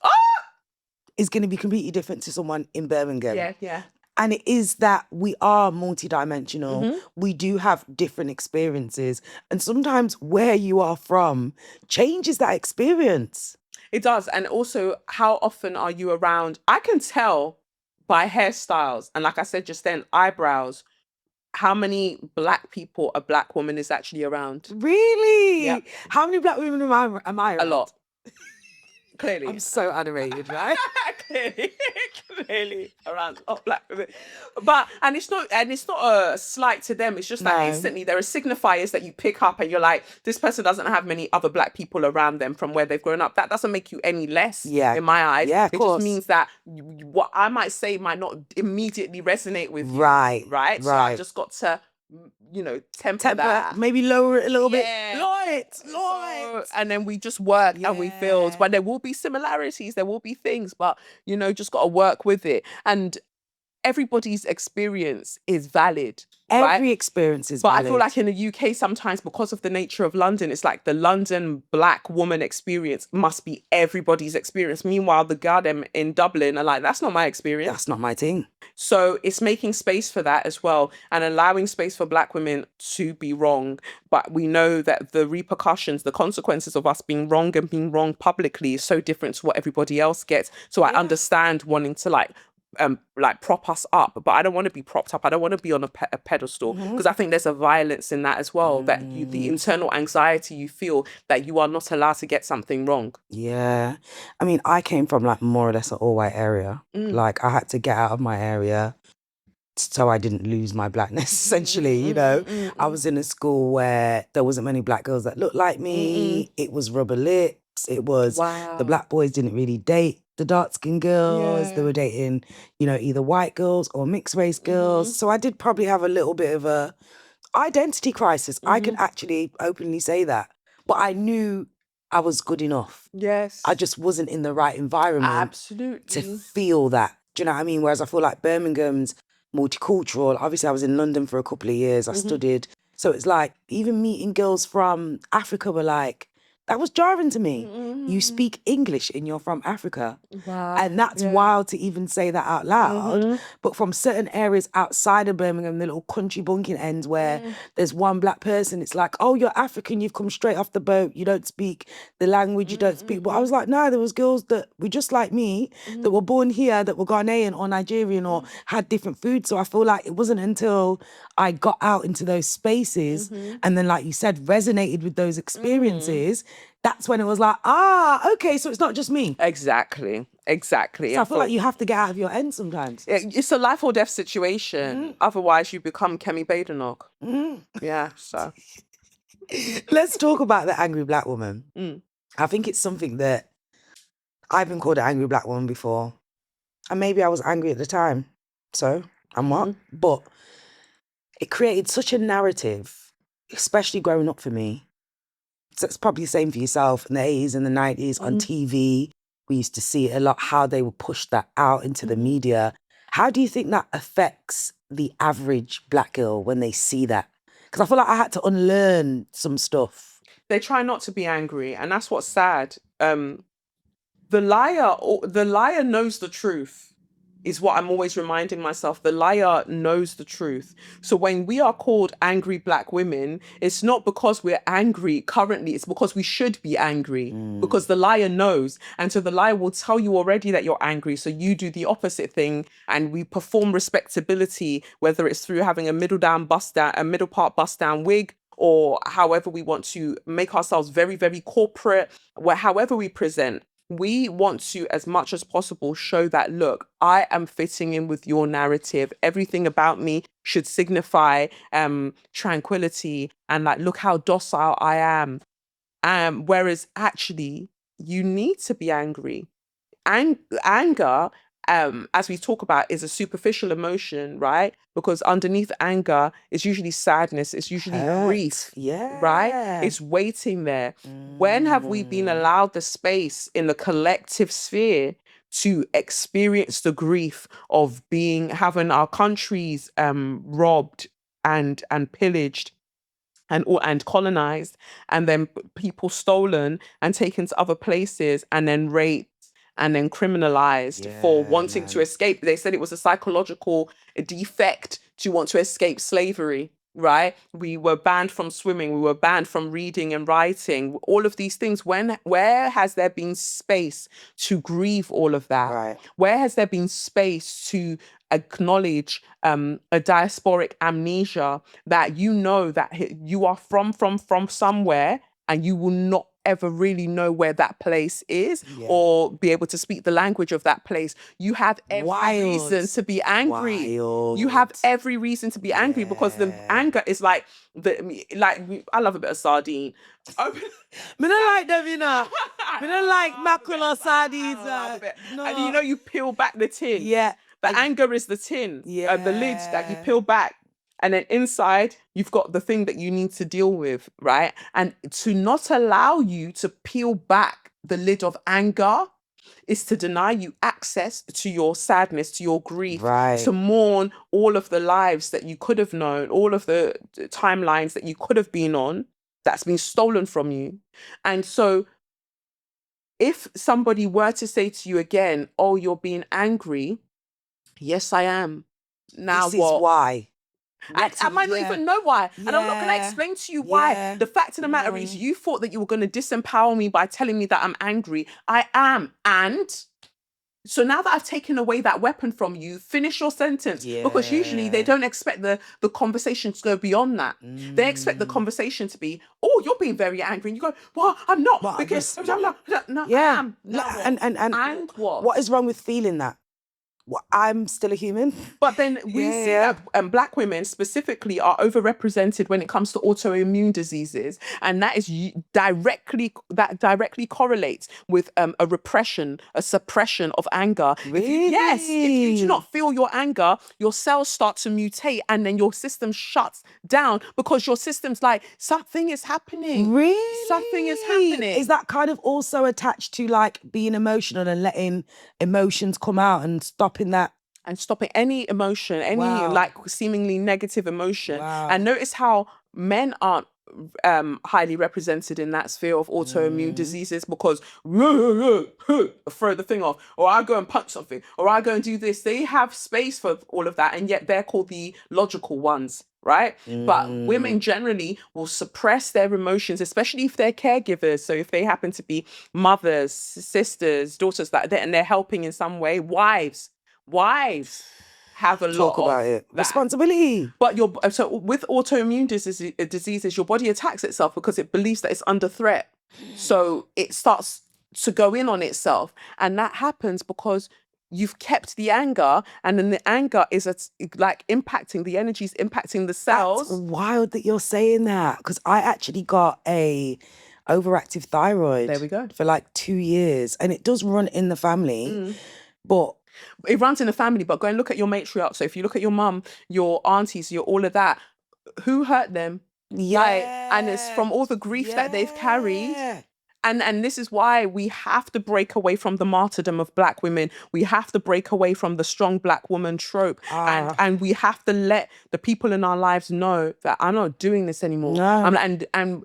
Speaker 1: is going to be completely different to someone in Birmingham.
Speaker 2: Yeah.
Speaker 1: And it is that we are multidimensional. We do have different experiences. And sometimes where you are from changes that experience.
Speaker 2: It does. And also, how often are you around? I can tell by hairstyles, and like I said just then, eyebrows, how many black people a black woman is actually around.
Speaker 1: Really?
Speaker 2: Yep.
Speaker 1: How many black women am I around?
Speaker 2: A lot. Clearly.
Speaker 1: I'm so animated, right?
Speaker 2: Clearly around black women. And it's not a slight to them. It's just that instantly there are signifiers that you pick up and you're like, this person doesn't have many other black people around them from where they've grown up. That doesn't make you any less in my eyes.
Speaker 1: Yeah, of course.
Speaker 2: Just means that what I might say might not immediately resonate with you.
Speaker 1: Right.
Speaker 2: So I just got to temper that.
Speaker 1: Maybe lower it a little bit.
Speaker 2: Lower it. And then we just work and we build. But there will be similarities, there will be things, but just got to work with it. And everybody's experience is valid.
Speaker 1: Every experience is valid.
Speaker 2: But I feel like in the UK sometimes, because of the nature of London, it's like the London black woman experience must be everybody's experience. Meanwhile, the goddamn in Dublin are like, that's not my experience.
Speaker 1: That's not my thing.
Speaker 2: So it's making space for that as well, and allowing space for black women to be wrong. But we know that the repercussions, the consequences of us being wrong and being wrong publicly is so different to what everybody else gets. So I understand wanting to like prop us up, but I don't want to be propped up. I don't want to be on a pedestal, because I think there's a violence in that as well, that the internal anxiety you feel that you are not allowed to get something wrong.
Speaker 1: Yeah. I mean, I came from like more or less an all-white area. Like I had to get out of my area so I didn't lose my blackness, essentially, I was in a school where there wasn't many black girls that looked like me. It was rubber lips. It was the black boys didn't really date the dark-skinned girls. They were dating, either white girls or mixed race girls. So I did probably have a little bit of a identity crisis. I can actually openly say that. But I knew I was good enough.
Speaker 2: Yes.
Speaker 1: I just wasn't in the right environment to feel that. Do you know what I mean? Whereas I feel like Birmingham's multicultural. Obviously, I was in London for a couple of years. I studied So it's like, even meeting girls from Africa were like, that was jarring to me. You speak English and you're from Africa.
Speaker 2: Wow.
Speaker 1: And that's wild to even say that out loud. But from certain areas outside of Birmingham, the little country bunking ends where there's one black person, it's like, oh, you're African, you've come straight off the boat, you don't speak the language, you don't speak. But I was like, no, there was girls that were just like me, that were born here, that were Ghanaian or Nigerian or had different food. So I feel like it wasn't until I got out into those spaces and then, like you said, resonated with those experiences, that's when it was like, okay, so it's not just me.
Speaker 2: Exactly.
Speaker 1: So I feel like you have to get out of your end sometimes.
Speaker 2: It's a life or death situation. Otherwise, you become Kemi Badenoch. Yeah, so.
Speaker 1: Let's talk about the angry black woman. I think it's something that I've been called an angry black woman before. And maybe I was angry at the time. So, I'm what? But it created such a narrative, especially growing up for me. So it's probably the same for yourself in the 80s and the 90s on TV. We used to see it a lot, how they would push that out into the media. How do you think that affects the average black girl when they see that? Because I feel like I had to unlearn some stuff.
Speaker 2: They try not to be angry, and that's what's sad. The liar knows the truth, is what I'm always reminding myself. The liar knows the truth. So when we are called angry black women, it's not because we're angry currently, it's because we should be angry, because the liar knows. And so the liar will tell you already that you're angry. So you do the opposite thing, and we perform respectability, whether it's through having a middle part bust down wig, or however we want to make ourselves very, very corporate, however we present. We want to, as much as possible, show that, look, I am fitting in with your narrative. Everything about me should signify tranquility, and like, look how docile I am. Whereas actually, you need to be angry. Anger, as we talk about, is a superficial emotion, right? Because underneath anger is usually sadness, it's usually grief, right? It's waiting there. When have we been allowed the space in the collective sphere to experience the grief of having our countries robbed and pillaged and colonized, and then people stolen and taken to other places, and then raped and then criminalized for wanting to escape? They said it was a psychological defect to want to escape slavery, right? We were banned from swimming, we were banned from reading and writing, all of these things. Where has there been space to grieve all of that?
Speaker 1: Right.
Speaker 2: Where has there been space to acknowledge a diasporic amnesia, that you know that you are from somewhere, and you will not ever really know where that place is, or be able to speak the language of that place? You have every reason to be angry. You have every reason to be angry, because the anger is like I love a bit of sardine.
Speaker 1: Me don't like them, you know. Me don't like mackerel or sardines.
Speaker 2: No. And you peel back the tin.
Speaker 1: Yeah.
Speaker 2: The anger is the tin, the lid that you peel back. And then inside, you've got the thing that you need to deal with, right? And to not allow you to peel back the lid of anger is to deny you access to your sadness, to your grief, to mourn all of the lives that you could have known, all of the timelines that you could have been on, that's been stolen from you. And so if somebody were to say to you again, oh, you're being angry, yes, I am. Now
Speaker 1: this
Speaker 2: what?
Speaker 1: Is why.
Speaker 2: I might not even know why. And I'm not going to explain to you why. The fact of the matter is, you thought that you were going to disempower me by telling me that I'm angry. I am. And so now that I've taken away that weapon from you, finish your sentence. Because usually they don't expect the conversation to go beyond that. They expect the conversation to be, oh, you're being very angry. And you go, well, I'm not.
Speaker 1: Well,
Speaker 2: because I'm not. No, I am. And what?
Speaker 1: What is wrong with feeling that? Well, I'm still a human.
Speaker 2: But then we see that black women specifically are overrepresented when it comes to autoimmune diseases, and that is directly correlates with a repression, a suppression of anger.
Speaker 1: Really?
Speaker 2: If you do not feel your anger, your cells start to mutate, and then your system shuts down, because your system's like, something is happening.
Speaker 1: Really?
Speaker 2: Something is happening.
Speaker 1: Is that kind of also attached to like being emotional and letting emotions come out and stopping that?
Speaker 2: And stopping any emotion, any like seemingly negative emotion. And notice how men aren't highly represented in that sphere of autoimmune diseases because throw the thing off, or I go and punch something, or I go and do this. They have space for all of that, and yet they're called the logical ones, right? But women generally will suppress their emotions, especially if they're caregivers. So if they happen to be mothers, sisters, daughters, and they're helping in some way, wives have a lot
Speaker 1: Talk about
Speaker 2: of
Speaker 1: it.
Speaker 2: that.
Speaker 1: Responsibility.
Speaker 2: But so with autoimmune diseases, your body attacks itself because it believes that it's under threat. So it starts to go in on itself. And that happens because you've kept the anger, and then the anger is like impacting, the energy's impacting the cells.
Speaker 1: That's wild that you're saying that, because I actually got a overactive thyroid.
Speaker 2: There we go.
Speaker 1: For like 2 years, and it does run in the family, but
Speaker 2: it runs in the family. But go and look at your matriarch. So if you look at your mum, your aunties, your all of that, who hurt them?
Speaker 1: Yeah.
Speaker 2: And it's from all the grief that they've carried. And this is why we have to break away from the martyrdom of Black women. We have to break away from the strong Black woman trope. And we have to let the people in our lives know that I'm not doing this anymore.
Speaker 1: No.
Speaker 2: And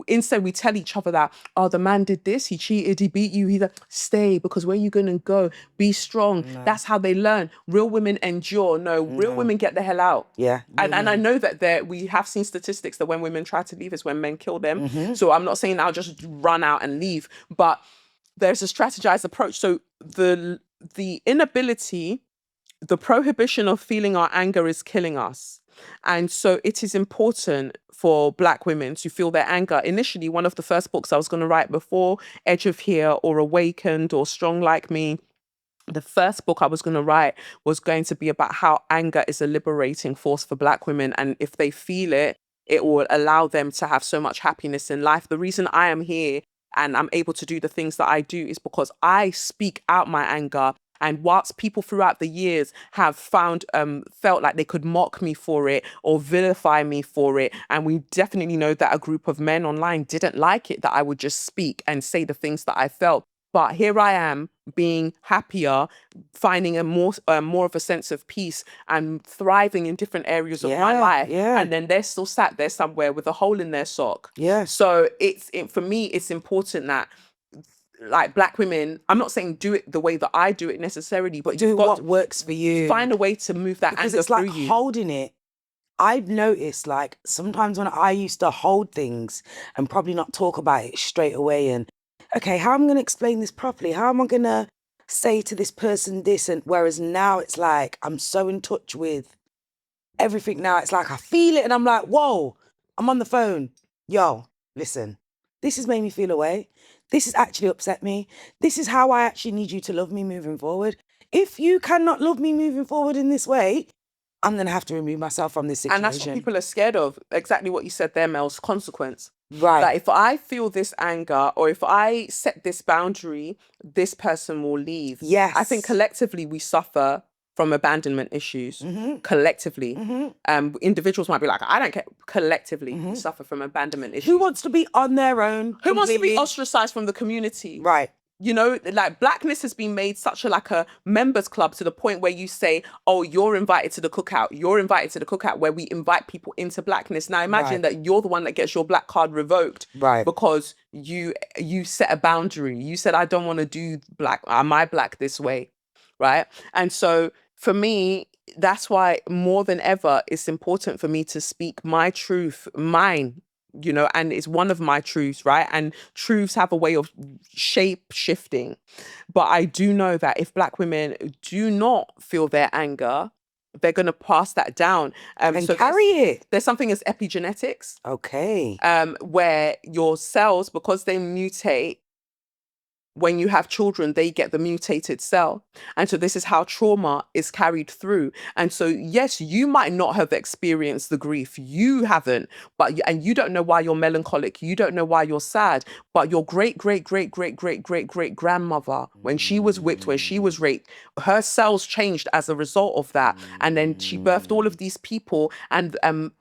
Speaker 2: instead we tell each other that, oh, the man did this, he cheated, he beat you, he's like, stay, because where you going to go? Be strong. No. That's how they learn. Real women endure. No, real women get the hell out.
Speaker 1: Yeah.
Speaker 2: And I know that we have seen statistics that when women try to leave is when men kill them. So I'm not saying I'll just run out and leave, but there's a strategized approach. So the inability, the prohibition of feeling our anger is killing us. And so it is important for Black women to feel their anger. Initially, one of the first books I was going to write before Edge of Here or Awakened or Strong Like Me, the first book I was going to write was going to be about how anger is a liberating force for Black women. And if they feel it, it will allow them to have so much happiness in life. The reason I am here and I'm able to do the things that I do is because I speak out my anger. And whilst people throughout the years have felt like they could mock me for it or vilify me for it, and we definitely know that a group of men online didn't like it, that I would just speak and say the things that I felt. But here I am being happier, finding a more of a sense of peace and thriving in different areas of my life.
Speaker 1: Yeah.
Speaker 2: And then they're still sat there somewhere with a hole in their sock.
Speaker 1: Yeah.
Speaker 2: So for me, it's important that, like, Black women, I'm not saying do it the way that I do it necessarily, but
Speaker 1: do what works for you.
Speaker 2: Find a way to move that anger
Speaker 1: it's like
Speaker 2: through you.
Speaker 1: Holding it. I've noticed, like, sometimes when I used to hold things and probably not talk about it straight away, and okay, how am I going to explain this properly? How am I going to say to this person this? And whereas now it's like I'm so in touch with everything now. It's like I feel it and I'm like, whoa, I'm on the phone. Yo, listen, this has made me feel away. This has actually upset me. This is how I actually need you to love me moving forward. If you cannot love me moving forward in this way, I'm going to have to remove myself from this situation.
Speaker 2: And that's what people are scared of. Exactly what you said there, Mel's consequence.
Speaker 1: Right.
Speaker 2: Like, if I feel this anger or if I set this boundary, this person will leave.
Speaker 1: Yes.
Speaker 2: I think collectively we suffer from abandonment issues. Collectively. Individuals might be like, I don't care. Collectively we suffer from abandonment issues.
Speaker 1: Who wants to be on their own?
Speaker 2: Who wants to be ostracized from the community?
Speaker 1: Right.
Speaker 2: You know, like, Blackness has been made such a members club to the point where you say, oh, you're invited to the cookout. You're invited to the cookout, where we invite people into Blackness. Now imagine that you're the one that gets your Black card revoked.
Speaker 1: Right.
Speaker 2: Because you set a boundary. You said, I don't want to do Black. Am I Black this way? Right. And so for me, that's why more than ever, it's important for me to speak my truth, mine. You know, and it's one of my truths, right? And truths have a way of shape shifting. But I do know that if Black women do not feel their anger, they're going to pass that down.
Speaker 1: And so carry it.
Speaker 2: There's something as epigenetics.
Speaker 1: Okay.
Speaker 2: Where your cells, because they mutate, when you have children, they get the mutated cell. And so this is how trauma is carried through. And so, yes, you might not have experienced the grief. You haven't. And you don't know why you're melancholic. You don't know why you're sad. But your great, great, great, great, great, great, great grandmother, when she was whipped, when she was raped, her cells changed as a result of that. And then she birthed all of these people, and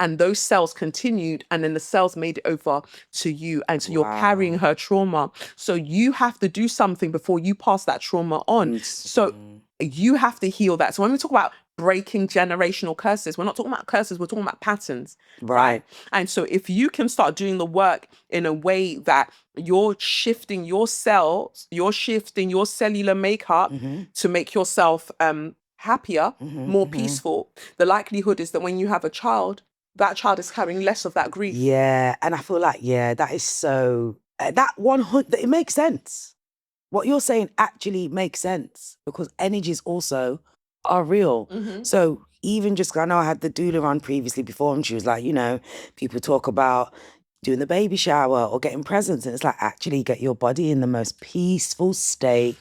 Speaker 2: those cells continued, and then the cells made it over to you. And so you're carrying her trauma. So you have to do something before you pass that trauma on. So you have to heal that. So when we talk about breaking generational curses. We're not talking about curses, we're talking about patterns.
Speaker 1: Right.
Speaker 2: And so if you can start doing the work in a way that you're shifting your cells, you're shifting your cellular makeup to make yourself happier, more peaceful, the likelihood is that when you have a child, that child is carrying less of that grief.
Speaker 1: Yeah. And I feel like, that is so, that 100, it makes sense. What you're saying actually makes sense because energies also are real. So even just, I know I had the doula on previously before and she was like, people talk about doing the baby shower or getting presents. And it's like, actually get your body in the most peaceful state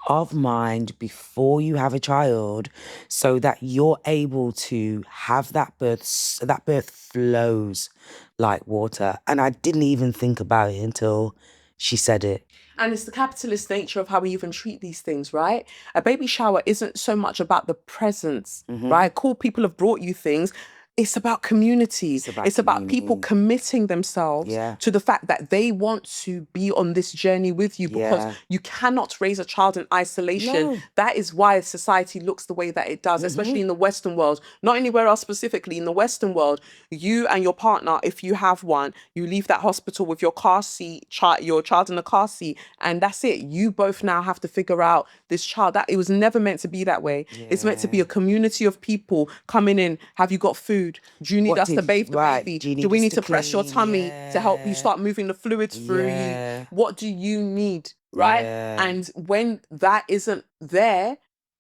Speaker 1: of mind before you have a child so that you're able to have that birth flows like water. And I didn't even think about it until she said it.
Speaker 2: And it's the capitalist nature of how we even treat these things, right? A baby shower isn't so much about the presents, right? Cool people have brought you things. It's about community. It's about people committing themselves to the fact that they want to be on this journey with you because you cannot raise a child in isolation. No. That is why society looks the way that it does, especially in the Western world. Not anywhere else specifically. In the Western world, you and your partner, if you have one, you leave that hospital with your car seat, your child in the car seat, and that's it. You both now have to figure out this child. That it was never meant to be that way. It's meant to be a community of people coming in. Have you got food? Do you need us to bathe the baby? Do we need to press your tummy to help you start moving the fluids through you? What do you need? Right? And when that isn't there,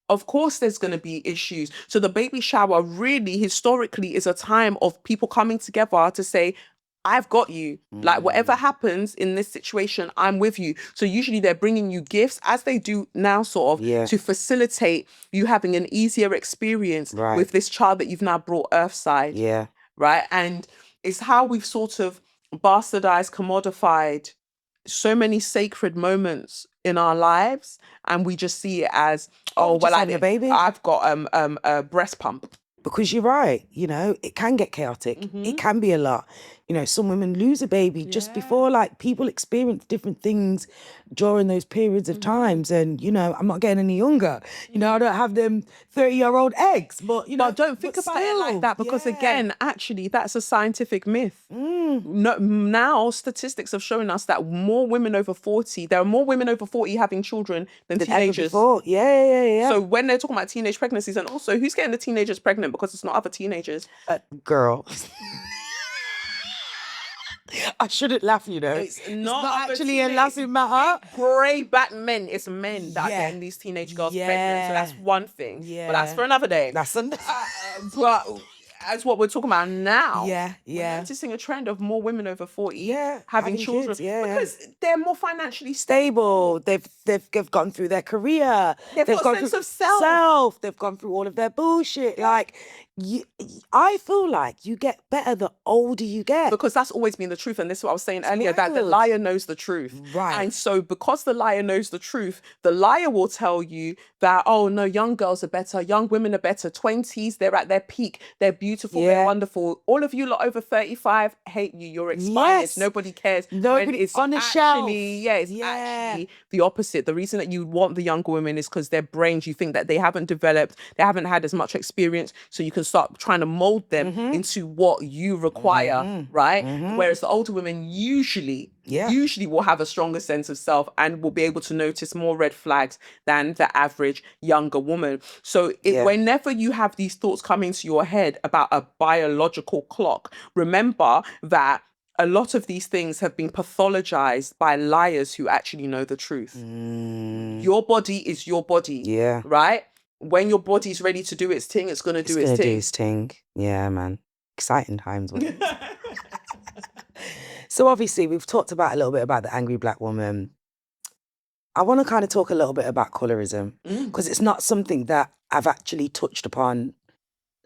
Speaker 2: of course there's going to be issues. So the baby shower really historically is a time of people coming together to say, I've got you. Like whatever happens in this situation, I'm with you. So usually they're bringing you gifts as they do now sort of to facilitate you having an easier experience with this child that you've now brought earthside.
Speaker 1: Yeah.
Speaker 2: Right. And it's how we've sort of bastardized, commodified so many sacred moments in our lives. And we just see it as,
Speaker 1: a baby.
Speaker 2: I've got a breast pump.
Speaker 1: Because you're right, it can get chaotic. It can be a lot. Some women lose a baby just before, like, people experience different things during those periods of times. And, I'm not getting any younger. I don't have them 30-year-old eggs, but,
Speaker 2: But don't think about it like that because, again, actually, that's a scientific myth. No, now, statistics have shown us that more women over 40, there are more women over 40 having children than teenagers.
Speaker 1: Yeah.
Speaker 2: So when they're talking about teenage pregnancies, and also, who's getting the teenagers pregnant because it's not other teenagers?
Speaker 1: Girl. I shouldn't laugh,
Speaker 2: It's not
Speaker 1: actually a laughing matter.
Speaker 2: Grey back men. It's men that are getting these teenage girls pregnant. So that's one thing. But that's for another day.
Speaker 1: That's
Speaker 2: but as what we're talking about now,
Speaker 1: we're
Speaker 2: noticing a trend of more women over 40 having children
Speaker 1: kids,
Speaker 2: because they're more financially
Speaker 1: stable. They've gone through their career.
Speaker 2: They've got a sense of self.
Speaker 1: They've gone through all of their bullshit. Like, I feel like you get better the older you get.
Speaker 2: Because that's always been the truth. And this is what I was saying earlier, that the liar knows the truth.
Speaker 1: Right.
Speaker 2: And so because the liar knows the truth, the liar will tell you that, oh, no, young girls are better. Young women are better. 20s, they're at their peak. They're beautiful. They're wonderful. All of you lot over 35 hate you. You're expired.
Speaker 1: Yes.
Speaker 2: Nobody cares.
Speaker 1: Nobody
Speaker 2: it's
Speaker 1: on the shelf.
Speaker 2: It's actually the opposite. The reason that you want the younger women is because their brains, you think that they haven't developed, they haven't had as much experience. So you can start trying to mold them into what you require, right? Whereas the older women usually will have a stronger sense of self and will be able to notice more red flags than the average younger woman. So whenever you have these thoughts coming to your head about a biological clock, remember that a lot of these things have been pathologized by liars who actually know the truth. Your body is your body, right? When your body's ready to do its thing, it's going to do its thing.
Speaker 1: Yeah, man. Exciting times. So obviously we've talked about a little bit about the angry black woman. I want to kind of talk a little bit about colorism because it's not something that I've actually touched upon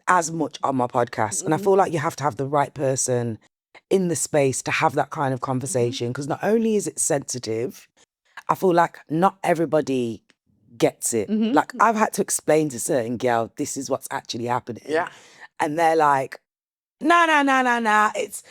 Speaker 1: as much on my podcast. And I feel like you have to have the right person in the space to have that kind of conversation because not only is it sensitive, I feel like not everybody gets it. Like I've had to explain to certain girls, this is what's actually happening.
Speaker 2: Yeah.
Speaker 1: And they're like, nah, it's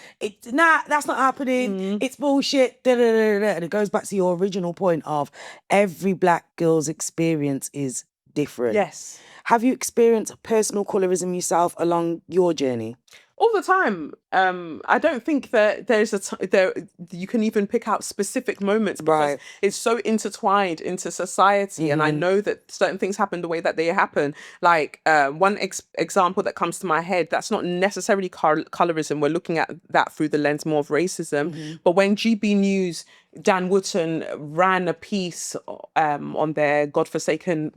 Speaker 1: that's not happening. It's bullshit. And it goes back to your original point of every black girl's experience is different.
Speaker 2: Yes.
Speaker 1: Have you experienced personal colorism yourself along your journey?
Speaker 2: All the time. I don't think that you can even pick out specific moments because it's so intertwined into society. And I know that certain things happen the way that they happen. Like one example that comes to my head, that's not necessarily colorism. We're looking at that through the lens more of racism. But when GB News, Dan Wootton ran a piece on their godforsaken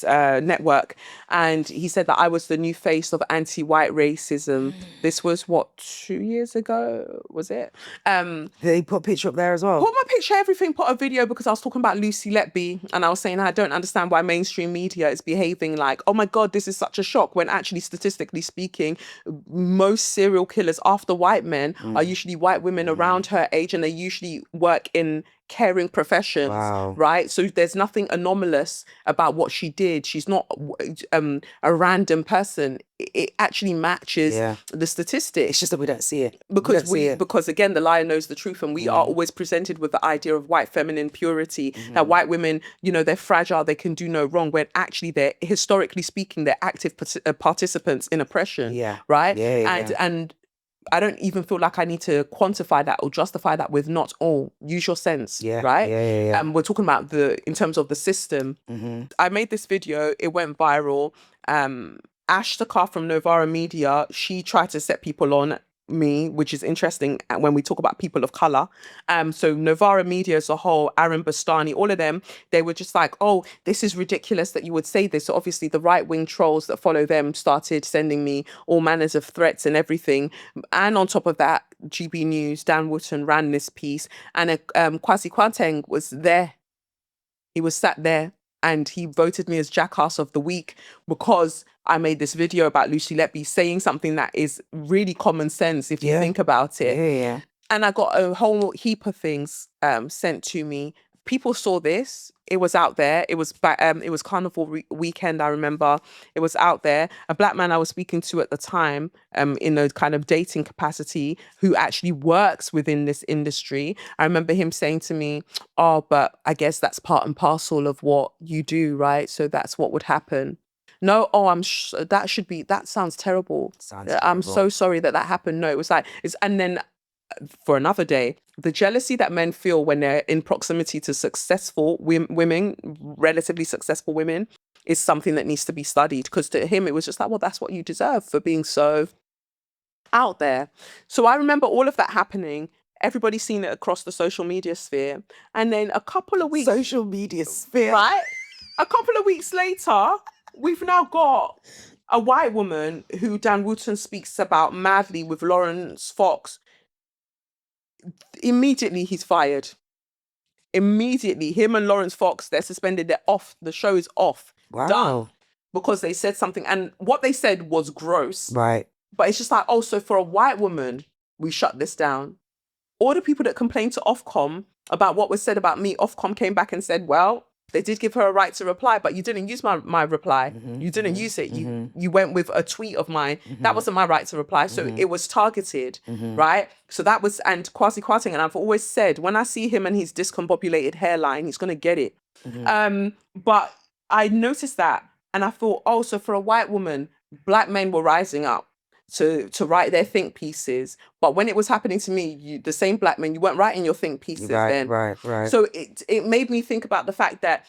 Speaker 2: network, and he said that I was the new face of anti-white racism. This was what, 2 years ago, was it?
Speaker 1: Did they put a picture up there as well?
Speaker 2: Put my picture, everything, put a video, because I was talking about Lucy Letby, and I was saying I don't understand why mainstream media is behaving like, oh my God, this is such a shock, when actually, statistically speaking, most serial killers after white men are usually white women around her age, and they usually work in caring professions, right? So there's nothing anomalous about what she did. She's not a random person. It actually matches the statistics.
Speaker 1: It's just that we don't see it.
Speaker 2: Because again, the liar knows the truth, and we are always presented with the idea of white feminine purity, that white women, they're fragile, they can do no wrong, when actually they're, historically speaking, they're active participants in oppression, right? And I don't even feel like I need to quantify that or justify that with not all. Use your sense, right? We're talking about in terms of the system. I made this video, it went viral. Ashtika from Novara Media, she tried to set people on me, which is interesting when we talk about people of color. So Novara Media as a whole, Aaron Bastani, all of them, they were just like, oh, this is ridiculous that you would say this. So obviously the right-wing trolls that follow them started sending me all manners of threats and everything. And on top of that, GB News, Dan Wootton ran this piece, and Kwasi Kwarteng was there. He was sat there, and he voted me as Jackass of the Week because I made this video about Lucy Letby saying something that is really common sense if you think about it. And I got a whole heap of things sent to me. People saw this. It was out there. It was Carnival weekend, I remember. It was out there. A black man I was speaking to at the time, in a kind of dating capacity, who actually works within this industry. I remember him saying to me, oh, but I guess that's part and parcel of what you do, right? So that's what would happen. No, oh, that sounds terrible. I'm so sorry that happened. No, it was like, and then for another day, the jealousy that men feel when they're in proximity to successful women, relatively successful women, is something that needs to be studied. Because to him, it was just like, well, that's what you deserve for being so out there. So I remember all of that happening. Everybody's seen it across the social media sphere. And then a couple of weeks...
Speaker 1: Social media sphere.
Speaker 2: Right? A couple of weeks later, we've now got a white woman who Dan Wootton speaks about madly with Lawrence Fox. Immediately, he's fired. Immediately, him and Lawrence Fox, they're suspended. They're off. The show is off.
Speaker 1: Wow.
Speaker 2: Done. Because they said something. And what they said was gross.
Speaker 1: Right.
Speaker 2: But it's just like, oh, so for a white woman, we shut this down. All the people that complained to Ofcom about what was said about me, Ofcom came back and said, well, they did give her a right to reply, but you didn't use my reply. You didn't use it. You went with a tweet of mine. That wasn't my right to reply. So it was targeted, right? So that was, and Kwasi Kwarteng, and I've always said, when I see him and his discombobulated hairline, he's going to get it. But I noticed that, and I thought, oh, so for a white woman, black men were rising up to write their think pieces. But when it was happening to me, the same black men, you weren't writing your think pieces then.
Speaker 1: Right.
Speaker 2: So it made me think about the fact that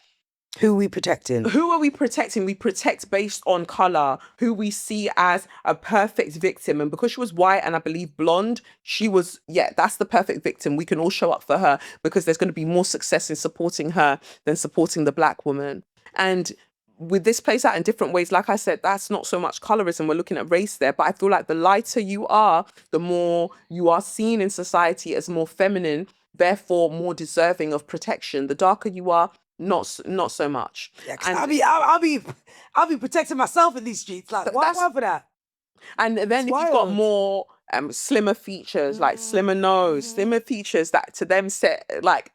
Speaker 1: who are we protecting? Who
Speaker 2: are we protecting? We protect based on color, who we see as a perfect victim. And because she was white and I believe blonde, she was, that's the perfect victim. We can all show up for her because there's going to be more success in supporting her than supporting the black woman. And with this plays out in different ways. Like I said, that's not so much colorism. We're looking at race there. But I feel like the lighter you are, the more you are seen in society as more feminine, therefore more deserving of protection. The darker you are, not so much.
Speaker 1: Yeah, I'll be protecting myself in these streets. Like, why for that?
Speaker 2: And then if you've got more slimmer features, like slimmer nose, slimmer features that to them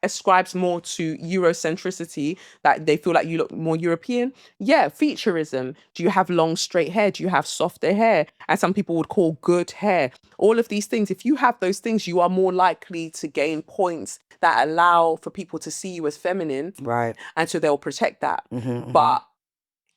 Speaker 2: ascribes more to Eurocentricity, that they feel like you look more European. Yeah, featureism. Do you have long straight hair? Do you have softer hair? As some people would call good hair. All of these things, if you have those things, you are more likely to gain points that allow for people to see you as feminine.
Speaker 1: Right.
Speaker 2: And so they'll protect that. But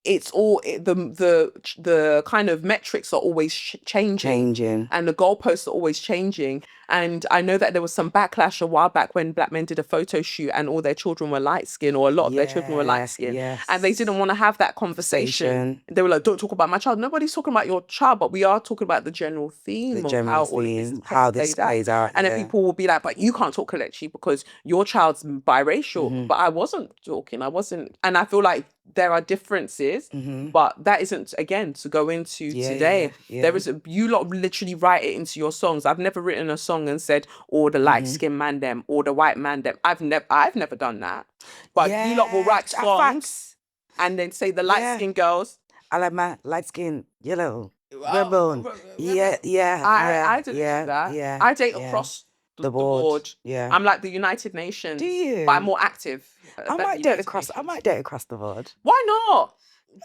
Speaker 2: it's all the kind of metrics are always changing, and the goalposts are always changing. And I know that there was some backlash a while back when black men did a photo shoot and all their children were light skinned, or a lot of their children were light skinned, and they didn't want to have that conversation. They were like, "Don't talk about my child." Nobody's talking about your child, but we are talking about the general theme of how all of this plays out. And then people will be like, "But you can't talk Kelechi because your child's biracial." But I wasn't talking. I wasn't, and I feel like there are differences, but that isn't, again, to go into today. There is you lot literally write it into your songs. I've never written a song and said, "Or the light skinned man them, or the white man them." I've never done that. But you lot will write songs and then say the light skinned girls.
Speaker 1: I like my light skin, yellow, red bone. I
Speaker 2: didn't do that. I date across the board. I'm like the United Nations.
Speaker 1: Do you?
Speaker 2: But I'm more active.
Speaker 1: I might date across the board.
Speaker 2: Why not?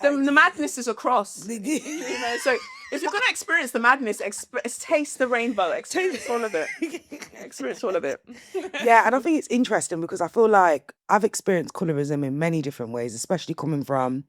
Speaker 2: The madness is across. You know, so if you're gonna experience the madness, taste the rainbow. Experience all of it. Experience all of it.
Speaker 1: Yeah, and I think it's interesting because I feel like I've experienced colorism in many different ways, especially coming from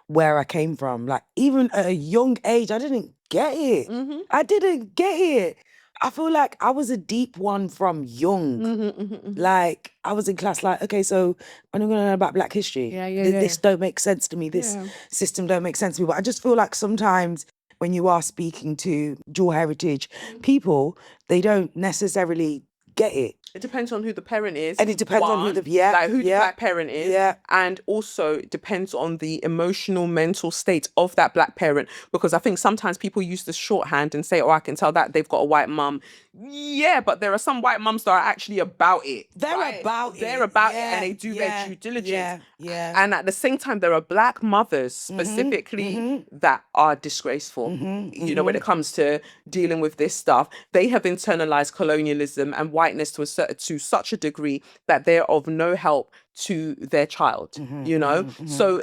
Speaker 1: where I came from. Like, even at a young age, I didn't get it. I didn't get it. I feel like I was a deep one from young. Like, I was in class like, okay, so I'm going to learn about Black history. This don't make sense to me. This system don't make sense to me. But I just feel like sometimes when you are speaking to dual heritage people, they don't necessarily get it.
Speaker 2: It depends on who the parent is.
Speaker 1: And it depends on who the
Speaker 2: black parent is. And also it depends on the emotional, mental state of that black parent. Because I think sometimes people use the shorthand and say, "Oh, I can tell that they've got a white mum." Yeah, but there are some white mums that are actually about it.
Speaker 1: They're about it.
Speaker 2: And they do their due diligence. And at the same time, there are black mothers specifically that are disgraceful. You know, when it comes to dealing with this stuff, they have internalized colonialism and whiteness to such a degree that they're of no help to their child, you know? So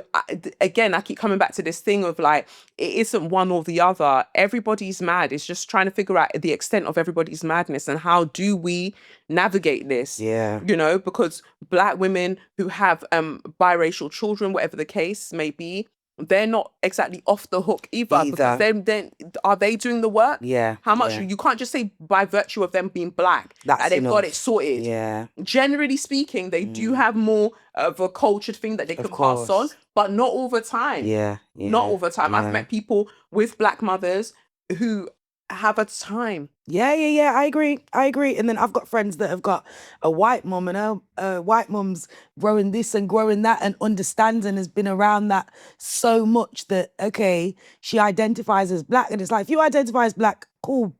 Speaker 2: again, I keep coming back to this thing of like, it isn't one or the other. Everybody's mad. It's just trying to figure out the extent of everybody's madness and how do we navigate this, you know? Because black women who have biracial children, whatever the case may be, they're not exactly off the hook either. Because then are they doing the work? How much? You can't just say by virtue of them being black that they've got it sorted. Generally speaking, they do have more of a cultured thing that they can pass on, but not all the time. Not all the time. I've met people with black mothers who have a time.
Speaker 1: I agree. And then I've got friends that have got a white mum, and her white mum's growing this and growing that and understands and has been around that so much that, okay, she identifies as black. And it's like, if you identify as black, cool,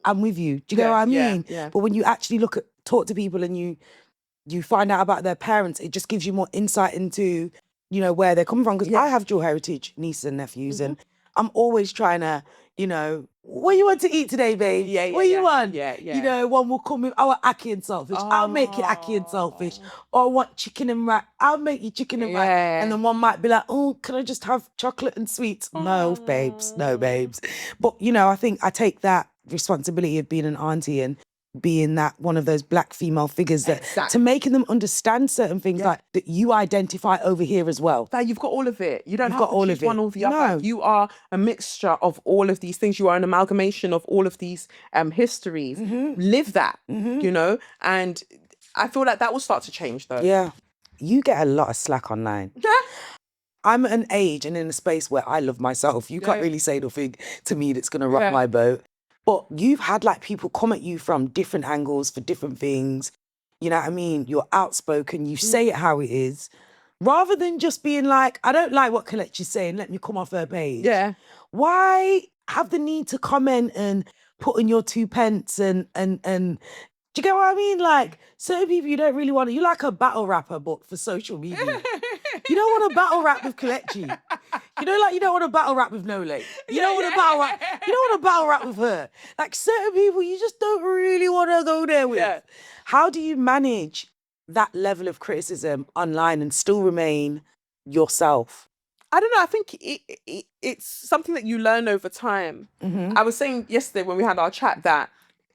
Speaker 1: I'm with you. Do you know what I mean? But when you actually talk to people and you find out about their parents, it just gives you more insight into, you know, where they're coming from. Because I have dual heritage nieces and nephews, and I'm always trying to, you know, what you want to eat today, babe? What you want? You know, one will come with, I want ackee and saltfish. I'll make it ackee and saltfish. Or I want chicken and rice. I'll make you chicken and rice. And then one might be like, "Oh, can I just have chocolate and sweets?" No, babes. But, you know, I think I take that responsibility of being an auntie and being that one of those black female figures that to making them understand certain things like that you identify over here as well.
Speaker 2: That you've got all of it. You don't have to choose one or the other. You are a mixture of all of these things. You are an amalgamation of all of these histories. Live that, you know? And I feel like that will start to change though.
Speaker 1: Yeah. You get a lot of slack online. I'm at an age and in a space where I love myself. You can't really say nothing to me that's going to rock my boat. But you've had like people come at you from different angles for different things. You know what I mean? You're outspoken. You say it how it is. Rather than just being like, I don't like what Kelechi's saying, let me come off her page. Why have the need to comment and put in your 2 pence and do you get what I mean? Like, certain people you don't really want to, you like a battle rapper, but for social media. You don't want to battle rap with Kelechi. You know, like you don't want to battle rap with Nole. You don't want to battle rap. You don't want to battle rap with her. Like certain people, you just don't really want to go there with. How do you manage that level of criticism online and still remain yourself?
Speaker 2: I don't know. I think it's something that you learn over time. I was saying yesterday when we had our chat that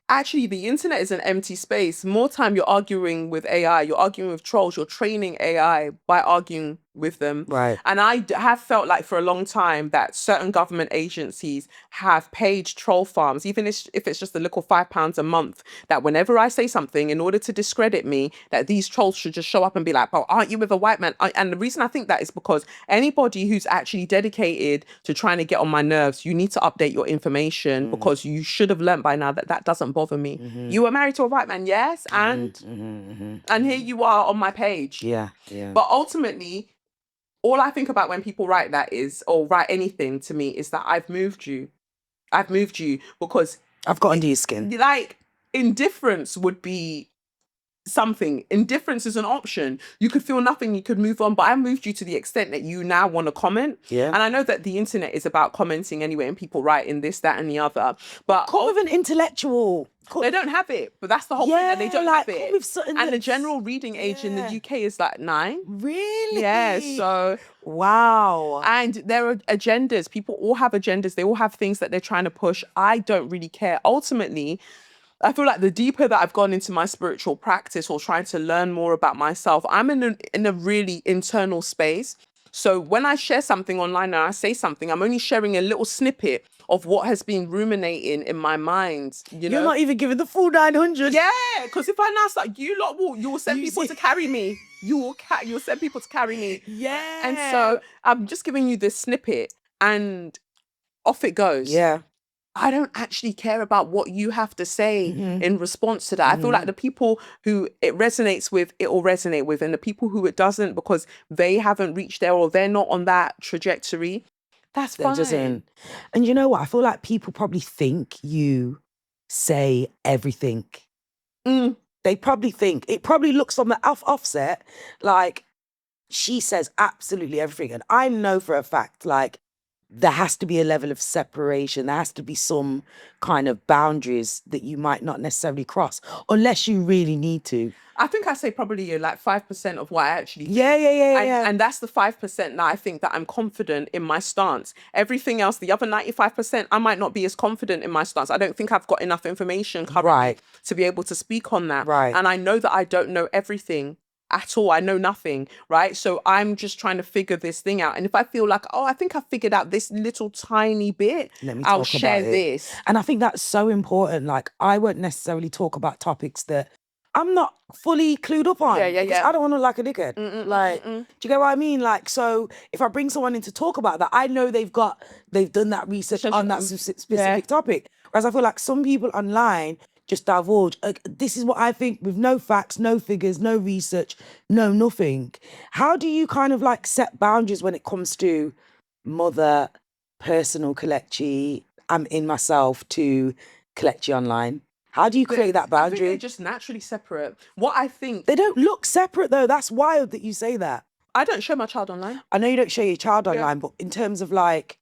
Speaker 2: actually the internet is an empty space. More time you're arguing with AI, you're arguing with trolls, you're training AI by arguing with them.
Speaker 1: Right.
Speaker 2: And I have felt like for a long time that certain government agencies have paid troll farms, even if it's just a little £5 a month, that whenever I say something, in order to discredit me, that these trolls should just show up and be like, oh, aren't you with a white man? And the reason I think that is because anybody who's actually dedicated to trying to get on my nerves, you need to update your information because you should have learned by now that that doesn't bother me. You were married to a white man, yes? And here you are on my page.
Speaker 1: Yeah.
Speaker 2: But ultimately, all I think about when people write that is, or write anything to me, is that I've moved you. I've moved you because
Speaker 1: I've got under your skin.
Speaker 2: Like, indifference would be something. Indifference is an option. You could feel nothing, you could move on, but I moved you to the extent that you now want to comment.
Speaker 1: Yeah.
Speaker 2: And I know that the internet is about commenting anyway, and people write in this, that, and the other. But
Speaker 1: Call with an intellectual.
Speaker 2: They don't have it, but that's the whole point, that they don't have it. And the
Speaker 1: that's...
Speaker 2: general reading age in the UK is like 9.
Speaker 1: Really?
Speaker 2: Yeah, so...
Speaker 1: Wow.
Speaker 2: And there are agendas. People all have agendas. They all have things that they're trying to push. I don't really care. Ultimately, I feel like the deeper that I've gone into my spiritual practice or trying to learn more about myself, I'm in a really internal space. So when I share something online and I say something, I'm only sharing a little snippet of what has been ruminating in my mind.
Speaker 1: You're not even giving the full 900.
Speaker 2: Yeah, because if I now start, you will send people to carry me. You'll send people to carry me.
Speaker 1: Yeah.
Speaker 2: And so I'm just giving you this snippet and off it goes.
Speaker 1: Yeah.
Speaker 2: I don't actually care about what you have to say in response to that. I feel like the people who it resonates with, it will resonate with. And the people who it doesn't, because they haven't reached there or they're not on that trajectory, that's fine.
Speaker 1: And you know what? I feel like people probably think you say everything. They probably think, it probably looks on the offset like she says absolutely everything. And I know for a fact, like, there has to be a level of separation. There has to be some kind of boundaries that you might not necessarily cross unless you really need to.
Speaker 2: I think I say probably like 5% of what I actually think.
Speaker 1: Yeah.
Speaker 2: And that's the 5% that I think that I'm confident in my stance. Everything else, the other 95%, I might not be as confident in my stance. I don't think I've got enough information currently to be able to speak on that.
Speaker 1: Right.
Speaker 2: And I know that I don't know everything at all. I know nothing, right? So I'm just trying to figure this thing out. And if I feel like, oh, I think I figured out this little tiny bit, I'll share this.
Speaker 1: And I think that's so important. Like, I won't necessarily talk about topics that I'm not fully clued up on. Because I don't want to look like a dickhead. Do you get what I mean? Like, so if I bring someone in to talk about that, I know they've done that research on that specific topic. Whereas I feel like some people online just divulge, this is what I think, with no facts, no figures, no research, no nothing. How do you kind of like set boundaries when it comes to mother, personal Kelechi, I'm in myself, to Kelechi online? How do you create that boundary?
Speaker 2: I think they're just naturally separate. What I think...
Speaker 1: They don't look separate though. That's wild that you say that.
Speaker 2: I don't show my child online.
Speaker 1: I know you don't show your child online, but in terms of like,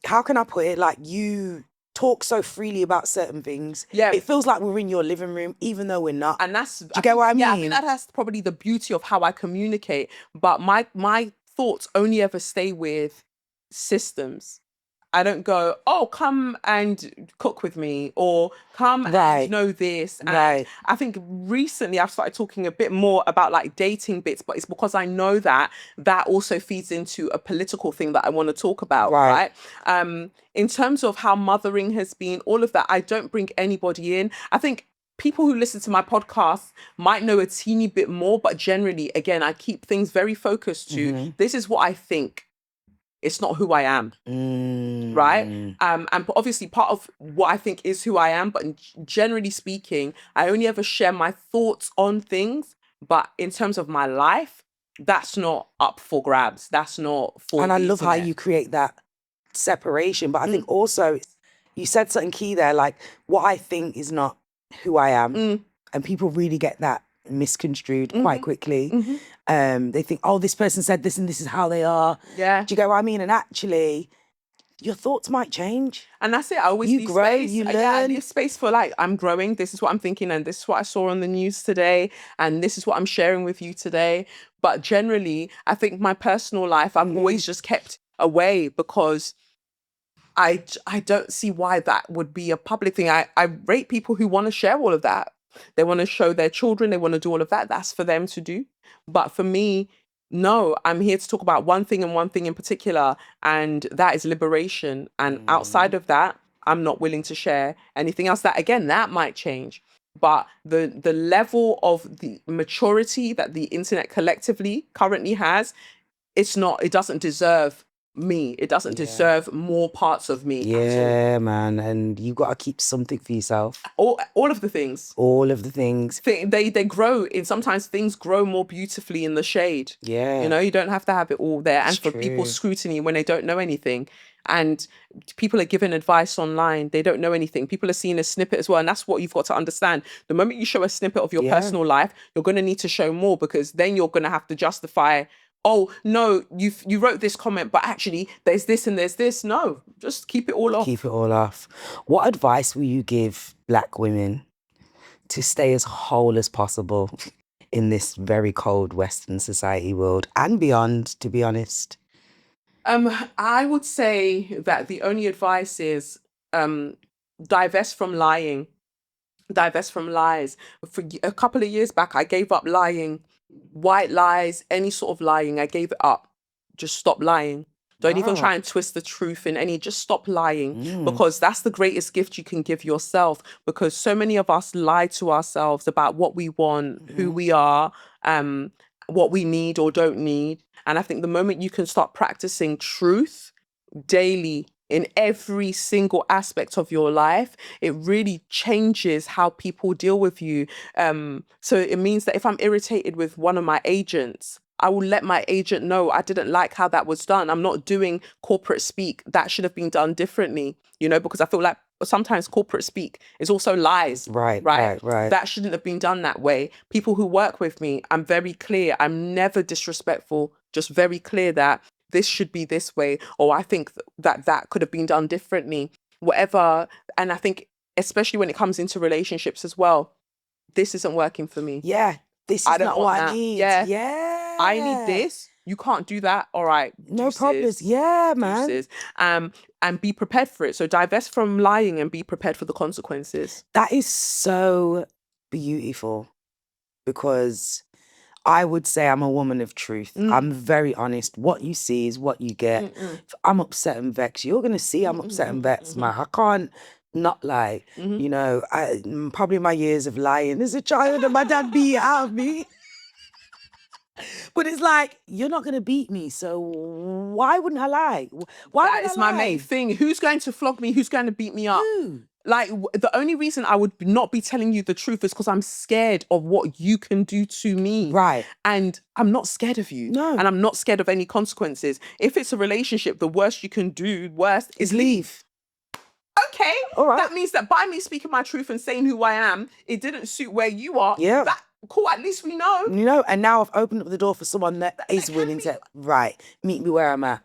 Speaker 1: how can I put it? Like, you talk so freely about certain things. Yeah. It feels like we're in your living room, even though we're not.
Speaker 2: And that's...
Speaker 1: Do you get what I mean?
Speaker 2: Yeah, I think that's probably the beauty of how I communicate. But my thoughts only ever stay with systems. I don't go, oh, come and cook with me, or come and know this. And I think recently I've started talking a bit more about like dating bits, but it's because I know that also feeds into a political thing that I want to talk about, right? In terms of how mothering has been, all of that, I don't bring anybody in. I think people who listen to my podcast might know a teeny bit more, but generally, again, I keep things very focused to this is what I think. It's not who I am, right? And obviously part of what I think is who I am, but generally speaking, I only ever share my thoughts on things. But in terms of my life, that's not up for grabs. That's not for...
Speaker 1: And I love how you create that separation. But I think also you said something key there, like what I think is not who I am. And people really get that misconstrued quite quickly. They think, oh, this person said this and this is how they are. Yeah. Do you get what I mean? And actually, your thoughts might change.
Speaker 2: And that's it. I always
Speaker 1: you grow, you learn.
Speaker 2: I leave space for like, I'm growing. This is what I'm thinking, and this is what I saw on the news today, and this is what I'm sharing with you today. But generally, I think my personal life, I've always just kept away because I don't see why that would be a public thing. I rate people who want to share all of that. They want to show their children, they want to do all of that. That's for them to do. But for me, No, I'm here to talk about one thing and one thing in particular, and that is liberation. And outside of that, I'm not willing to share anything else. That again, that might change. But the level of the maturity that the internet collectively currently has, it doesn't deserve me. It doesn't deserve more parts of me.
Speaker 1: Yeah, man. And you got to keep something for yourself.
Speaker 2: All of the things.
Speaker 1: All of the things.
Speaker 2: They grow in, sometimes things grow more beautifully in the shade.
Speaker 1: Yeah.
Speaker 2: You know, you don't have to have it all there. And
Speaker 1: It's
Speaker 2: for
Speaker 1: true.
Speaker 2: people's scrutiny when they don't know anything. And people are giving advice online. They don't know anything. People are seeing a snippet as well. And that's what you've got to understand. The moment you show a snippet of your personal life, you're going to need to show more, because then you're going to have to justify, oh, no, you wrote this comment, but actually there's this and there's this. No, just keep it all off.
Speaker 1: Keep it all off. What advice will you give Black women to stay as whole as possible in this very cold Western society world and beyond, to be honest?
Speaker 2: I would say that the only advice is divest from lying. Divest from lies. For a couple of years back, I gave up lying. White lies, any sort of lying, I gave it up. Just stop lying. Don't even try and twist the truth in any, just stop lying, because that's the greatest gift you can give yourself, because so many of us lie to ourselves about what we want, who we are, what we need or don't need. And I think the moment you can start practicing truth daily in every single aspect of your life, it really changes how people deal with you. So it means that if I'm irritated with one of my agents, I will let my agent know I didn't like how that was done. I'm not doing corporate speak. That should have been done differently, you know, because I feel like sometimes corporate speak is also lies.
Speaker 1: Right.
Speaker 2: That shouldn't have been done that way. People who work with me, I'm very clear. I'm never disrespectful, just very clear that this should be this way, or I think that could have been done differently, whatever. And I think especially when it comes into relationships as well, this isn't working for me.
Speaker 1: Yeah, this is not what I need. Yeah.
Speaker 2: I need this. You can't do that. All right.
Speaker 1: No problems. Yeah, man.
Speaker 2: Deuces. And be prepared for it. So divest from lying and be prepared for the consequences.
Speaker 1: That is so beautiful, because I would say I'm a woman of truth. I'm very honest. What you see is what you get. If I'm upset and vexed, you're going to see I'm upset and vexed, man. I can't not lie. You know, probably my years of lying as a child and my dad beat it out of me. But it's like, you're not going to beat me, so why wouldn't I lie?
Speaker 2: That is my main thing. Who's going to flog me? Who's going to beat me up?
Speaker 1: Who?
Speaker 2: Like, the only reason I would not be telling you the truth is because I'm scared of what you can do to me.
Speaker 1: Right.
Speaker 2: And I'm not scared of you.
Speaker 1: No.
Speaker 2: And I'm not scared of any consequences. If it's a relationship, the worst you can do, is leave. Okay.
Speaker 1: All right.
Speaker 2: That means that by me speaking my truth and saying who I am, it didn't suit where you are.
Speaker 1: Yeah.
Speaker 2: Cool, at least we know.
Speaker 1: You know, and now I've opened up the door for someone that is willing to, meet me where I'm at.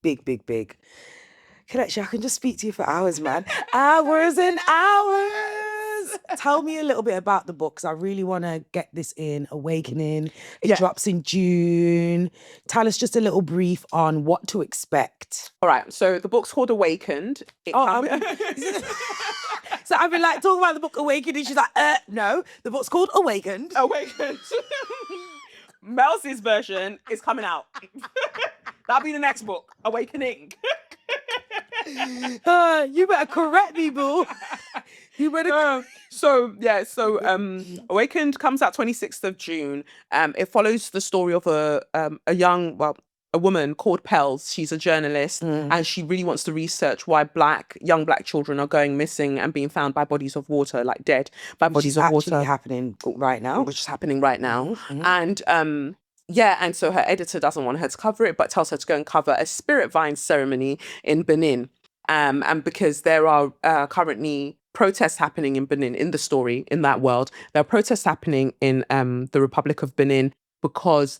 Speaker 1: Big. Kelechi, I can just speak to you for hours, man. Hours and hours. Tell me a little bit about the book, because I really want to get this in. Awakening. It drops in June. Tell us just a little brief on what to expect.
Speaker 2: All right, so the book's called Awakened.
Speaker 1: So I've been like talking about the book Awakened, and she's like, no, the book's called Awakened.
Speaker 2: Melzy's version is coming out. That'll be the next book, Awakening.
Speaker 1: You better correct me, boo. You better.
Speaker 2: Awakened comes out 26th of June. It follows the story of a woman called Pels. She's a journalist, and she really wants to research why young black children are going missing and being found by bodies of water, like dead by bodies of water.
Speaker 1: Happening right now.
Speaker 2: Which is happening right now. And and so her editor doesn't want her to cover it, but tells her to go and cover a spirit vine ceremony in Benin. And because there are currently protests happening in Benin, in the story, in that world, there are protests happening in the Republic of Benin because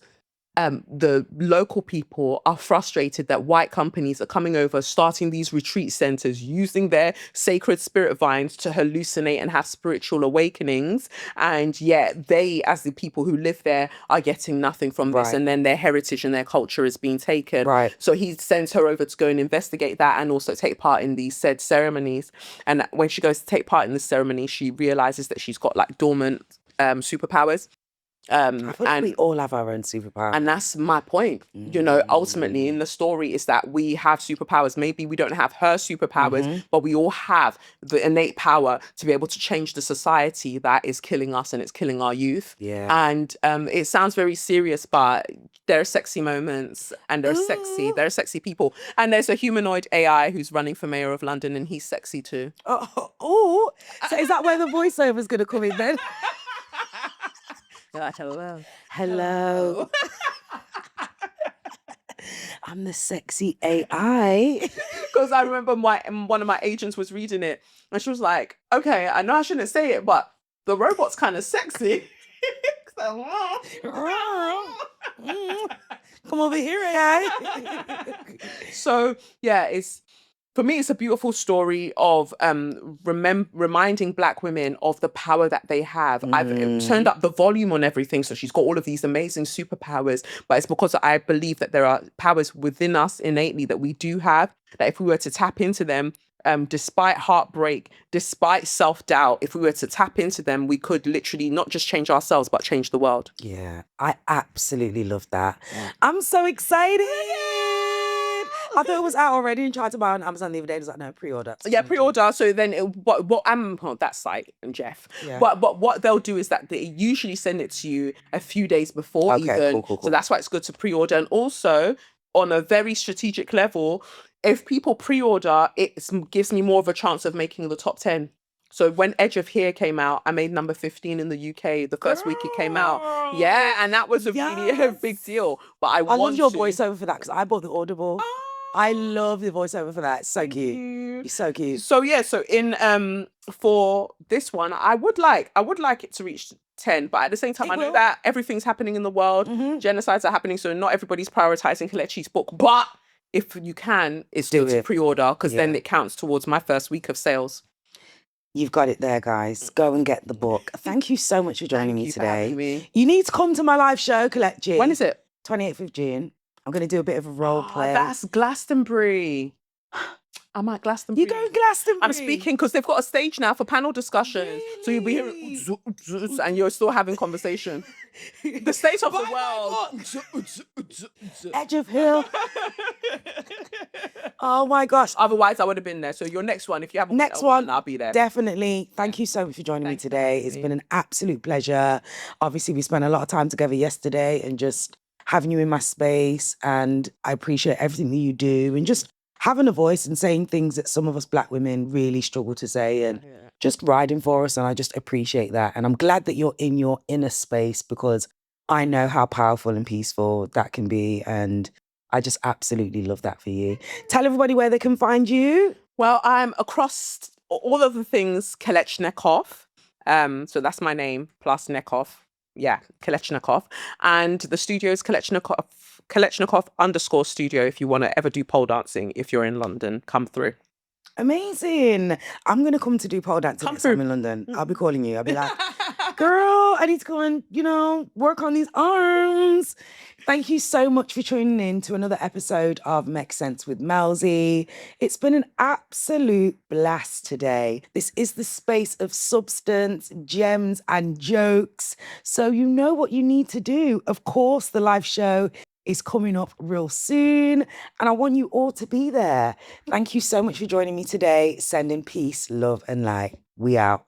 Speaker 2: the local people are frustrated that white companies are coming over, starting these retreat centers, using their sacred spirit vines to hallucinate and have spiritual awakenings. And yet they, as the people who live there, are getting nothing from this. And then their heritage and their culture is being taken. So he sends her over to go and investigate that and also take part in these said ceremonies. And when she goes to take part in the ceremony, she realizes that she's got like dormant superpowers.
Speaker 1: I feel like we all have our own superpower.
Speaker 2: And that's my point. You know, ultimately in the story is that we have superpowers. Maybe we don't have her superpowers, but we all have the innate power to be able to change the society that is killing us and it's killing our youth.
Speaker 1: Yeah.
Speaker 2: And it sounds very serious, but there are sexy moments and there are sexy people. And there's a humanoid AI who's running for mayor of London and he's sexy too.
Speaker 1: Oh. So is that where the voiceover's going to come in then? Hello. I'm the sexy AI.
Speaker 2: Because I remember one of my agents was reading it and she was like, okay, I know I shouldn't say it, but the robot's kind of sexy.
Speaker 1: Come over here, AI.
Speaker 2: So yeah, for me, it's a beautiful story of reminding Black women of the power that they have. I've turned up the volume on everything, so she's got all of these amazing superpowers, but it's because I believe that there are powers within us innately that we do have, that if we were to tap into them, despite heartbreak, despite self-doubt, if we were to tap into them, we could literally not just change ourselves, but change the world.
Speaker 1: Yeah, I absolutely love that. I'm so excited. I thought it was out already and tried to buy it on Amazon the other day. It was like, no, pre-order.
Speaker 2: Yeah, pre-order. So then that site and Jeff.
Speaker 1: Yeah.
Speaker 2: But what they'll do is that they usually send it to you a few days before even.
Speaker 1: Cool.
Speaker 2: So that's why it's good to pre-order. And also on a very strategic level, if people pre-order, it gives me more of a chance of making the top 10. So when Edge of Here came out, I made number 15 in the UK the first week it came out. Yeah, and that was a really big deal. But I
Speaker 1: love your voiceover for that because I bought the Audible. I love the voiceover for that. It's so cute. You're so cute.
Speaker 2: So yeah, so in for this one, I would like it to reach 10, but at the same time, I know that everything's happening in the world. Genocides are happening, so not everybody's prioritizing Kelechi's book. But if you can, it's good to pre-order because then it counts towards my first week of sales.
Speaker 1: You've got it there, guys. Go and get the book. Thank you so much for joining me today.
Speaker 2: For having me.
Speaker 1: You need to come to my live show, Kelechi.
Speaker 2: When is it?
Speaker 1: 28th of June. I'm going to do a bit of a role play.
Speaker 2: That's Glastonbury. I'm at Glastonbury.
Speaker 1: You go to Glastonbury?
Speaker 2: I'm speaking because they've got a stage now for panel discussions. Really? So you'll be hearing and you're still having conversation. The state of the world.
Speaker 1: Edge of Hill. Oh my gosh.
Speaker 2: Otherwise, I would have been there. So your next one, if you haven't
Speaker 1: next one,
Speaker 2: I'll be there.
Speaker 1: Definitely. Thank you so much for joining me today. It's been an absolute pleasure. Obviously, we spent a lot of time together yesterday and just having you in my space. And I appreciate everything that you do and just having a voice and saying things that some of us Black women really struggle to say and just riding for us. And I just appreciate that. And I'm glad that you're in your inner space because I know how powerful and peaceful that can be. And I just absolutely love that for you. Tell everybody where they can find you.
Speaker 2: Well, I'm across all of the things Kelechnikov. So that's my name plus Nekov. Yeah, Kelechnikov. And the studio is Kelechnikov _studio if you want to ever do pole dancing. If you're in London, come through.
Speaker 1: Amazing. I'm going to come to do pole dancing next time in London. I'll be calling you. I'll be like, girl, I need to go and, work on these arms. Thank you so much for tuning in to another episode of Make Sense with Melzy. It's been an absolute blast today. This is the space of substance, gems, and jokes. So you know what you need to do. Of course, the live show is coming up real soon, and I want you all to be there. Thank you so much for joining me today. Sending peace, love, and light. We out.